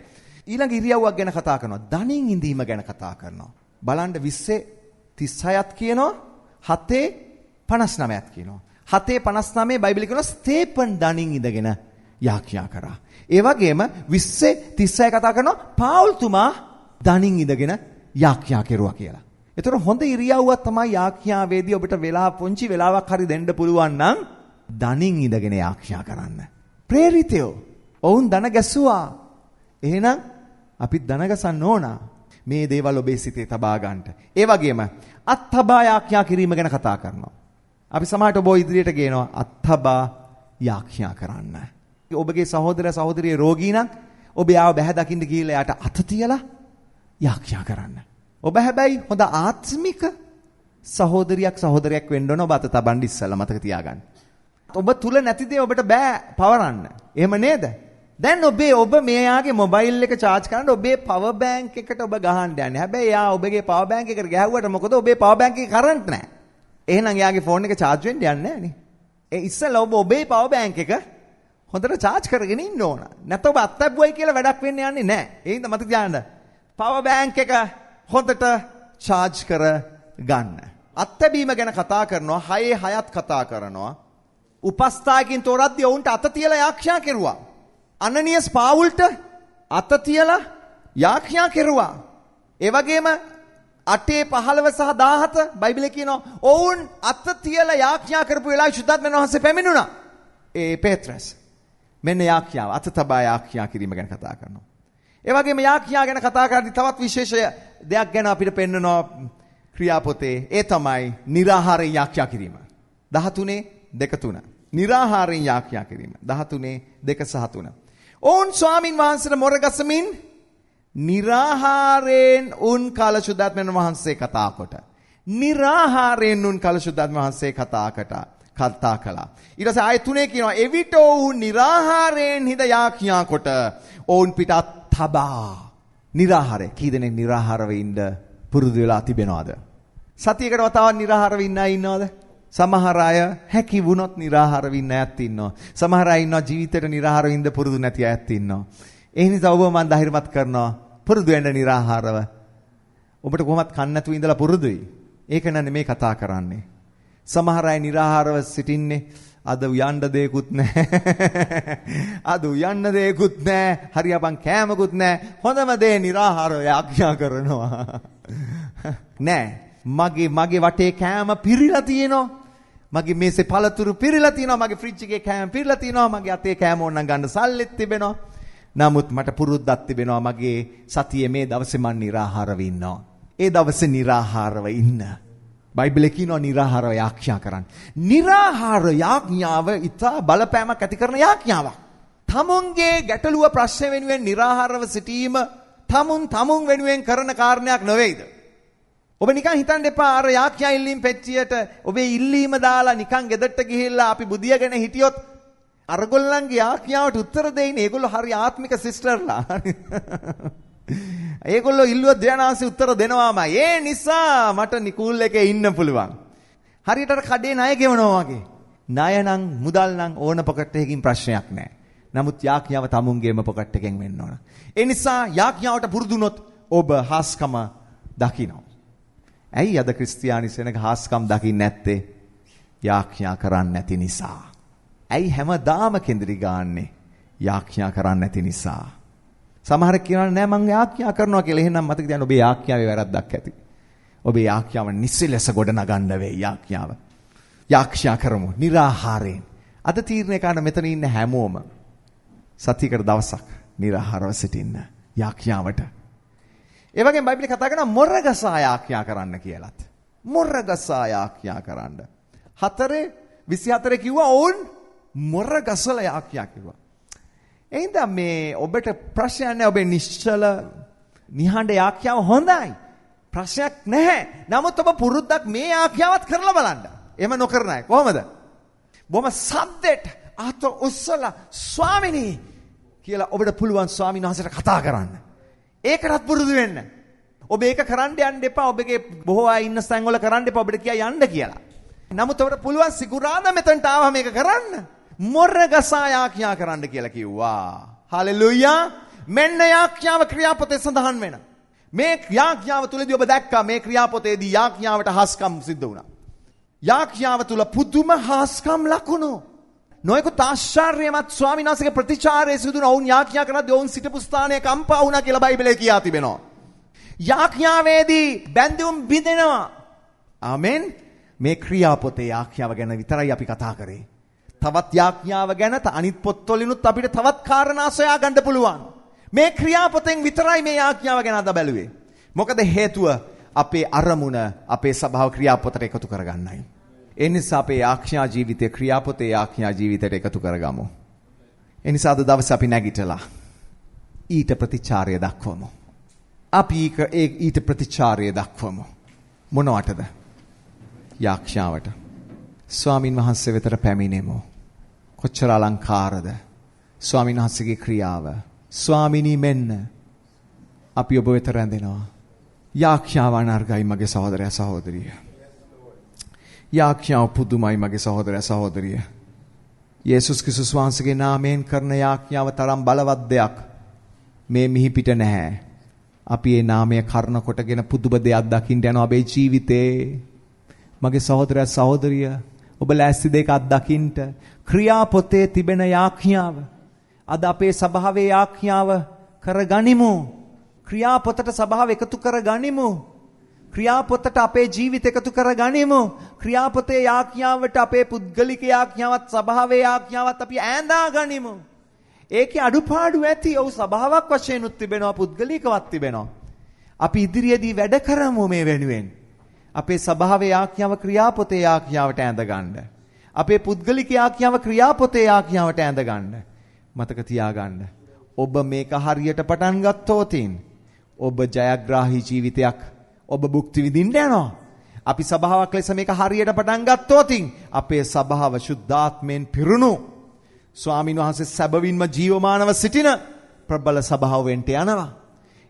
ඊළඟ ඉරියව්වක් ගැන කතා කරනවා. දණින් ඉඳීම ගැන කතා කරනවා. බලන්න 20:36ත් කියනවා 7:59ත් කියනවා. 7:59 බයිබලයේ කියනවා ස්තේපන් දණින් ඉඳගෙන යාඥා කරා. ඒ වගේම 20:36 කතා කරනවා පාවුල්තුමා දණින් ඉඳගෙන යාඥා කෙරුවා කියලා. ඒතර හොඳ ඉරියව්වක් තමයි යාඥාවේදී ඔබට වෙලා පොන්චි වෙලාවක් හරි දෙන්න පුළුවන් නම් දණින් ඉඳගෙන යාඥා කරන්න. ප්‍රේරිතයෝ ඔවුන් දන ගැසුවා. එහෙනම් අපිත් දන ගසන්න ඕන. මේ දේවල් ඔබේ සිතේ තබා ගන්නට. ඒ වගේම අත්ථබා යාඥා කිරීම ගැන කතා කරනවා. අපි සමහරට ඔබ ඉදිරියට ගේනවා අත්ථබා යාඥා කරන්න. ඔබගේ සහෝදර සහෝදරිය රෝගී නම් ඔබ යාව බැහැ දකින්න ගිහිල්ලා යාට අත තියලා යාඥා කරන්න. ඔබ හැබැයි හොඳ ආත්මික සහෝදරයක් වෙන්න ඕන. ඔබ අත තබන්න ඉස්සලා මතක තියාගන්න. ඔබ තුල නැති දේ ඔබට බෑ පවරන්න. එහෙම නේද? දැන් ඔබ මෙයාගේ මොබයිල් එක charge කරන්න ඔබේ power bank එකට ඔබ ගහන්න යන්නේ. හැබැයි එයා ඔබගේ power bank එකට ගහුවට මොකද ඔබේ power bank එකේ current නැහැ. එහෙනම් එයාගේ phone එක charge වෙන්න යන්නේ නැහැ නේ. ඒ ඉස්සෙල්ලා ඔබ ඔබේ power bank එක හොඳට charge කරගෙන ඉන්න ඕන. නැත්නම් ඔබ අත්හැබ්බුවයි කියලා වැඩක් වෙන්න යන්නේ නැහැ. ඒ හින්දා මතක තියාගන්න. power bank එක හොඳට charge කර ගන්න. අත්හැබීම ගැන කතා කරනවා 6:6ත් කතා කරනවා. උපස්ථායකින් තෝරද්දී ඔවුන්ට අත තියලා යාඥා කෙරුවා. අනනියස් පාවුල්ට අත තියලා යාඥා කෙරුවා. ඒ වගේම 8:15 සහ 17 බයිබලයේ කියනවා ඔවුන් අත තියලා යාඥා කරපු වෙලාවේ ශුද්ධාත්මයන් වහන්සේ පැමිණුණා. ඒ පේත්‍රස් මෙන්න යාඥාව අත තබා යාඥා කිරීම ගැන කතා කරනවා. ඒ වගේම යාඥා ගැන කතා කරද්දී තවත් විශේෂ දෙයක් ගැන අපිට පෙන්වනවා ක්‍රියාපොතේ. ඒ තමයි निराහාරයෙන් යාඥා කිරීම. 13:2-3 निराहाරයෙන් යාඥා කිරීම. 13:2-3. ඔවුන් ස්වාමින් වහන්සේට මොර ගසමින් निराहाරයෙන් උන් කාල සුද්ධාත්මයන් වහන්සේ කතා කොට. निराहाරයෙන් උන් කාල සුද්ධාත්මයන් වහන්සේ කතා කළා. ඊට පස්සේ ආයෙ 3 කියනවා එවිට ඔවුන් निराहाරයෙන් හිඳ යාඥා කොට ඔවුන් පිටත් තබා. निराहाරය කී දෙනෙක් निराहाරව ඉන්න පුරුදු වෙලා තිබෙනවද? සතියකට වතාවක් निराहाරව ඉන්න අය ඉන්නවද? සමහර අය හැකි වුණොත් निराहारව ඉන්න අයත් ඉන්නවා. සමහර අය ඉන්නවා ජීවිතේට निराहारව ඉන්න පුරුදු නැති අයත් ඉන්නවා. ඒ නිසා ඔබ මම ධෛර්යමත් කරනවා පුරුදු වෙන්න निराहारව. ඔබට කොහොමත් කන්න නැතුව ඉඳලා පුරුදුයි. ඒක නන්නේ මේ කතා කරන්නේ. සමහර අය निराहारව සිටින්නේ අද උයන්න දෙයක්වත් නැහැ. අද උයන්න දෙයක්වත් නැහැ. හරියපන් කෑමකුත් නැහැ. හොඳම දේ निराहारව යාඥා කරනවා. නෑ. මගේ වටේ කෑම පිරීලා තියෙනවා. මගේ මේසේ පළතුරු පිරීලා තියෙනවා. මගේ ෆ්‍රිජ් එකේ කෑම පිරීලා තියෙනවා. මගේ අතේ කෑම ඕනනම් ගන්න සල්ලිත් තිබෙනවා. නමුත් මට පුරුද්දක් තිබෙනවා මගේ සතියේ මේ දවසේ මම निराहारව ඉන්නවා. ඒ දවසේ निराहारව ඉන්න. බයිබලයේ කියනවා निराहारව යාඥා කරන්න. निराहार යාඥාව ඉතා බලපෑමක් ඇති කරන යාඥාවක්. තමුන්ගේ ගැටලුව ප්‍රශ්න වෙනුවෙන් निराहारව සිටීම තමුන් වෙනුවෙන් කරන කාරණයක් නෙවෙයිද? ඔබ නිකන් හිතන්න එපා අර යාඥා ඉල්ලීම් පෙට්ටියට ඔබේ ඉල්ලීම දාලා නිකන් ගෙදරට ගිහිල්ලා අපි බුදියාගෙන හිටියොත් අරගොල්ලන්ගේ යාඥාවට උත්තර දෙන්නේ ඒගොල්ලෝ හරි ආත්මික සිස්ටර්ලා. ඒගොල්ලෝ ඉල්ලුව ධානාංශي උත්තර දෙනවාමයි. ඒ නිසා මට නිකූල් එකේ ඉන්න පුළුවන්. හරියට අර කඩේ ණය ගෙවනවා වගේ. ණය නම් මුදල් නම් ඕන පොකට් එකකින් ප්‍රශ්නයක් නැහැ. නමුත් යාඥාව තමුන්ගේම පොකට් එකෙන් වෙන්න ඕන. ඒ නිසා යාඥාවට පුරුදුනොත් ඔබ හාස්කම දකිනවා. ඇයි අද ක්‍රිස්තියානි සෙනග හාස්කම් දකින්නේ නැත්තේ? යාඥා කරන්නේ නැති නිසා. ඇයි හැමදාම කෙඳිරි ගාන්නේ? යාඥා කරන්නේ නැති නිසා. සමහර කියනවා නෑ මං යාඥා කරනවා කියලා. එහෙනම් මතක තියාගන්න ඔබේ යාඥාවේ වැරද්දක් ඇති. ඔබේ යාඥාව නිසිලස ගොඩ නගන්න වෙයි යාඥාව. යාඥා කරමු निराहारයෙන්. අද තීරණය කරන මෙතන ඉන්න හැමෝම සතියකට දවසක් निराहारව සිටින්න යාඥාවට. ඒ වගේම බයිබලේ කතා කරනවා මොරගසා යාඥා කරන්න කියලාත්. මොරගසා යාඥා කරන්න. 4:24 කිව්වා ඔවුන් මොරගසලා යාඥා කිව්වා. එහෙනම් මේ ඔබට ප්‍රශ්නයක් නැහැ. ඔබේ නිශ්චල නිහඬ යාඥාව හොඳයි. ප්‍රශ්නයක් නැහැ. නමුත් ඔබ පුරුද්දක් මේ යාඥාවත් කරලා බලන්න. එහෙම නොකරන අය කොහමද? බොහොම සද්දෙට අත උස්සලා ස්වාමිනී කියලා ඔබට පුළුවන් ස්වාමීන් වහන්සේට කතා කරන්න. ඒකටත් පුරුදු වෙන්න. ඔබ ඒක කරන්න යන්න එපා. ඔබගේ බොහෝ අය ඉන්න ස්ථන් වල කරන්න එපා. ඔබට කියා යන්න කියලා. නමුත් ඔබට පුළුවන් සිකුරාදා මෙතනට ආවම මේක කරන්න. මොරගසා යාඥා කරන්න කියලා කිව්වා. හලෙලූයා. මෙන්න යාඥාව ක්‍රියාපතේ සඳහන් වෙන. මේ යාඥාව තුලදී ඔබ දැක්කා මේ ක්‍රියාපතේදී යාඥාවට හාස්කම් සිද්ධ වුණා. යාඥාව තුල පුදුම හාස්කම් ලකුණු. නොයෙකුත් ආශ්චර්යමත් ස්වාමීන් වහන්සේගේ ප්‍රතිචාරයේ සිදුන ඔවුන් යාඥා කරද්දී ඔවුන් සිටපු ස්ථානයේ කම්පා වුණා කියලා බයිබලයේ කියා තිබෙනවා. යාඥාවේදී බැඳුම් බිඳෙනවා. ආමෙන්. මේ ක්‍රියාපතේ යාඥාව ගැන විතරයි අපි කතා කරේ. තවත් යාඥාව ගැන අනිත් පොත්වලිනුත් අපිට තවත් කාරණා සොයා ගන්න පුළුවන්. මේ ක්‍රියාපතෙන් විතරයි මේ යාඥාව ගැන අද බැලුවේ. මොකද හේතුව අපේ අරමුණ අපේ සබාව ක්‍රියාපතට එකතු කරගන්නයි. ඒ නිසා අපේ යාඥා ජීවිතය ක්‍රියාපතේ යාඥා ජීවිතයට එකතු කරගමු. ඒ නිසා අද දවසේ අපි නැගිටලා ඊට ප්‍රතිචාරය දක්වමු. අපි ඊට ප්‍රතිචාරය දක්වමු. මොනවටද? යාඥාවට. ස්වාමින් වහන්සේ වෙතට පැමිණෙමු. කොච්චර අලංකාරද ස්වාමින් වහන්සේගේ ක්‍රියාව. ස්වාමිනී මෙන්න අපි ඔබ වෙත රැඳෙනවා. යාඥාව අනර්ගයි මගේ සහෝදරයා සහෝදරිය. යාඥාව පුදුමයි මගේ සහෝදරයා සහෝදරිය. යේසුස් ක්‍රිස්තුස් වහන්සේගේ නාමයෙන් කරන යාඥාව තරම් බලවත් දෙයක් මේ මිහි පිට නැහැ. අපි ඒ නාමය කරන කොටගෙන පුදුම දෙයක් දකින්න යනවා අපේ ජීවිතේ. මගේ සහෝදරයා සහෝදරිය ඔබ ලෑස්ති දෙක අත්දකින්න ක්‍රියාපොතේ තිබෙන යාඥාව අද අපේ සභාවේ යාඥාව කරගනිමු. ක්‍රියාපොතට සභාව එකතු කරගනිමු. ක්‍රියාපොතට අපේ ජීවිත එකතු කරගනිමු. ක්‍රියාපොතේ යාඥාවට අපේ පුද්ගලික යාඥාවත් සභාවේ යාඥාවත් අපි ඈඳා ගනිමු. ඒකේ අඩුපාඩු ඇති. ඔව් සභාවක් වශයෙන් උත් තිබෙනවා පුද්ගලිකවත් තිබෙනවා. අපි ඉදිරියේදී වැඩ කරමු මේ වෙනුවෙන්. අපේ සභාවේ යාඥාව ක්‍රියාපොතේ යාඥාවට ඈඳ ගන්න. අපේ පුද්ගලික ආඥාව ක්‍රියාපොතේ ආඥාවට ඇඳ ගන්න. මතක තියාගන්න. ඔබ මේක හරියට පටන් ගත්තොතින් ඔබ ජයග්‍රාහී ජීවිතයක් ඔබ භුක්ති විඳින්න යනවා. අපි සභාවක් ලෙස මේක හරියට පටන් ගත්තොතින් අපේ සභාව සුද්ධාත්මයෙන් පිරුණු ස්වාමීන් වහන්සේ සැබවින්ම ජීවමානව සිටින ප්‍රබල සභාව වෙන්න යනවා.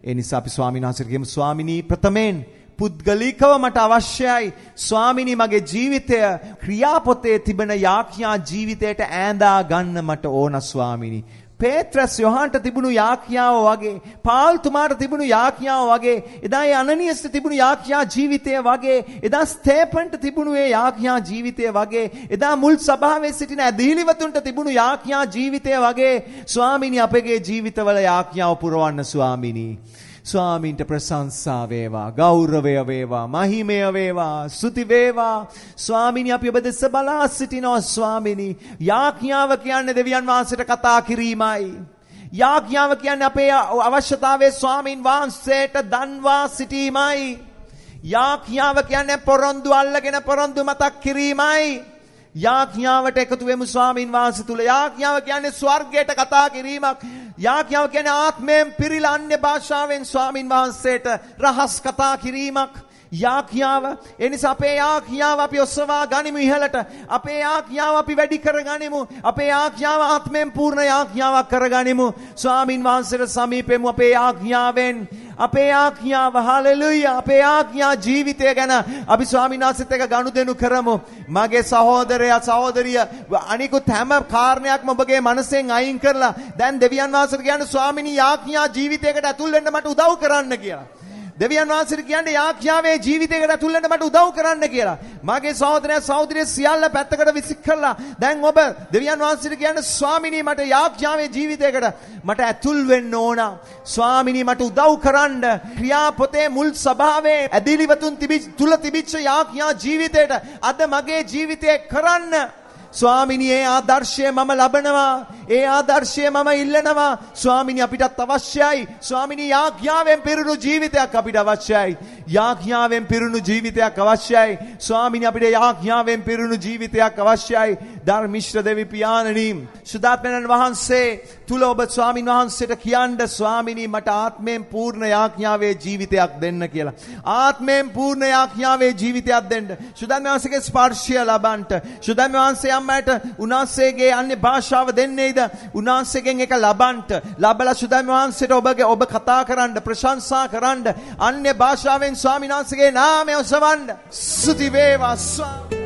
ඒ නිසා අපි ස්වාමීන් වහන්සේට කියමු ස්වාමිනී ප්‍රථමයෙන් පුද්ගලිකව මට අවශ්‍යයි ස්වාමිනී මගේ ජීවිතය ක්‍රියාපොතේ තිබෙන යාඥා ජීවිතයට ඈඳා ගන්න මට ඕන ස්වාමිනී. පේත්‍රස් යොහන්ට තිබුණු යාඥාව වගේ, පාල්තුමාට තිබුණු යාඥාව වගේ, එදා ඒ අනනියස්ට තිබුණු යාඥා ජීවිතය වගේ, එදා ස්තේපන්ට තිබුණු ඒ යාඥා ජීවිතය වගේ, එදා මුල් සභාවේ සිටින ඇදහිලිවතුන්ට තිබුණු යාඥා ජීවිතය වගේ ස්වාමිනී අපගේ ජීවිතවල යාඥාව පුරවන්න ස්වාමිනී. ස්වාමීන්ට ප්‍රශංසා වේවා, ගෞරවය වේවා, මහිමය වේවා, ස්තුති වේවා. ස්වාමීනි අපි ඔබ දෙස බලා සිටිනවා ස්වාමීනි. යාඥාව කියන්නේ දෙවියන් වහන්සේට කතා කිරීමයි. යාඥාව කියන්නේ අපේ අවශ්‍යතාවයේ ස්වාමීන් වහන්සේට දන්වා සිටීමයි. යාඥාව කියන්නේ පොරොන්දු අල්ලගෙන පොරොන්දු මතක් කිරීමයි. යාඥාවට එකතු වෙමු ස්වාමීන් වහන්සේ තුල. යාඥාව කියන්නේ ස්වර්ගයට කතා කිරීමක්. යාඥාව කියන්නේ ආත්මයෙන් පිරීලා අන්‍ය භාෂාවෙන් ස්වාමීන් වහන්සේට රහස් කතා කිරීමක්. යාඥාව එනිසා අපේ යාඥාව අපි ඔසවා ගනිමු ඉහළට. අපේ යාඥාව අපි වැඩි කරගනිමු. අපේ යාඥාව ආත්මයෙන් පූර්ණ යාඥාවක් කරගනිමු. ස්වාමීන් වහන්සේට සමීපෙමු අපේ යාඥාවෙන්. අපේ යාඥාව හලෙලුයා. අපේ යාඥා ජීවිතය ගැන අපි ස්වාමීන් වහන්සේත් එක්ක ගනුදෙනු කරමු. මගේ සහෝදරයා සහෝදරිය අනිකුත් හැම කාරණයක්ම ඔබගේ මනසෙන් අයින් කරලා දැන් දෙවියන් වහන්සේට කියන්න ස්වාමීනි යාඥා ජීවිතයකට ඇතුල් වෙන්න මට උදව් කරන්න කියලා. දෙවියන් වහන්සේට කියන්නේ යාඥාවේ ජීවිතයකට ඇතුල් වෙන්න මට උදව් කරන්න කියලා. මගේ සහෝදරයා සහෝදරිය සියල්ල පැත්තකට විසික් කරලා දැන් ඔබ දෙවියන් වහන්සේට කියන්නේ ස්වාමිනී මට යාඥාවේ ජීවිතයකට මට ඇතුල් වෙන්න ඕන. ස්වාමිනී මට උදව් කරන්න. ක්‍රියාපොතේ මුල් සභාවේ ඇදිලිවතුන් තුල තිබිච්ච යාඥා ජීවිතයට අද මගේ ජීවිතේ කරන්න. ස්වාමිනී ඒ ආදර්ශය මම ලබනවා. ඒ ආදර්ශය මම ඉල්ලනවා. ස්වාමිනී අපිටත් අවශ්‍යයි. ස්වාමිනී යාඥාවෙන් පිරුණු ජීවිතයක් අපිට අවශ්‍යයි. යාඥාවෙන් පිරුණු ජීවිතයක් අවශ්‍යයි. ස්වාමිනී අපිට යාඥාවෙන් පිරුණු ජීවිතයක් අවශ්‍යයි. ධර්මිෂ්ඨ දෙවි පියාණනි සුදාත්මයන් වහන්සේ තුල ඔබ ස්වාමින් වහන්සේට කියන්න ස්වාමිනී මට ආත්මයෙන් පූර්ණ යාඥාවේ ජීවිතයක් දෙන්න කියලා. ආත්මයෙන් පූර්ණ යාඥාවේ ජීවිතයක් දෙන්න. සුදාත්මයන් වහන්සේගේ ස්පර්ශය ලබන්නට. සුදාත්මයන් වහන්සේ අම්මට උන්වහන්සේගේ අන්‍ය භාෂාව දෙන්නේද? උන්වහන්සේගෙන් එක ලබන්නට. ලබලා සුදාත්මයන් වහන්සේට ඔබ කතා කරන්න, ප්‍රශංසා කරන්න, අන්‍ය භාෂාවෙන් ස්වාමීන් වහන්සේගේ නාමය ඔසවන්න. ස්තුති වේවා ස්වාමී.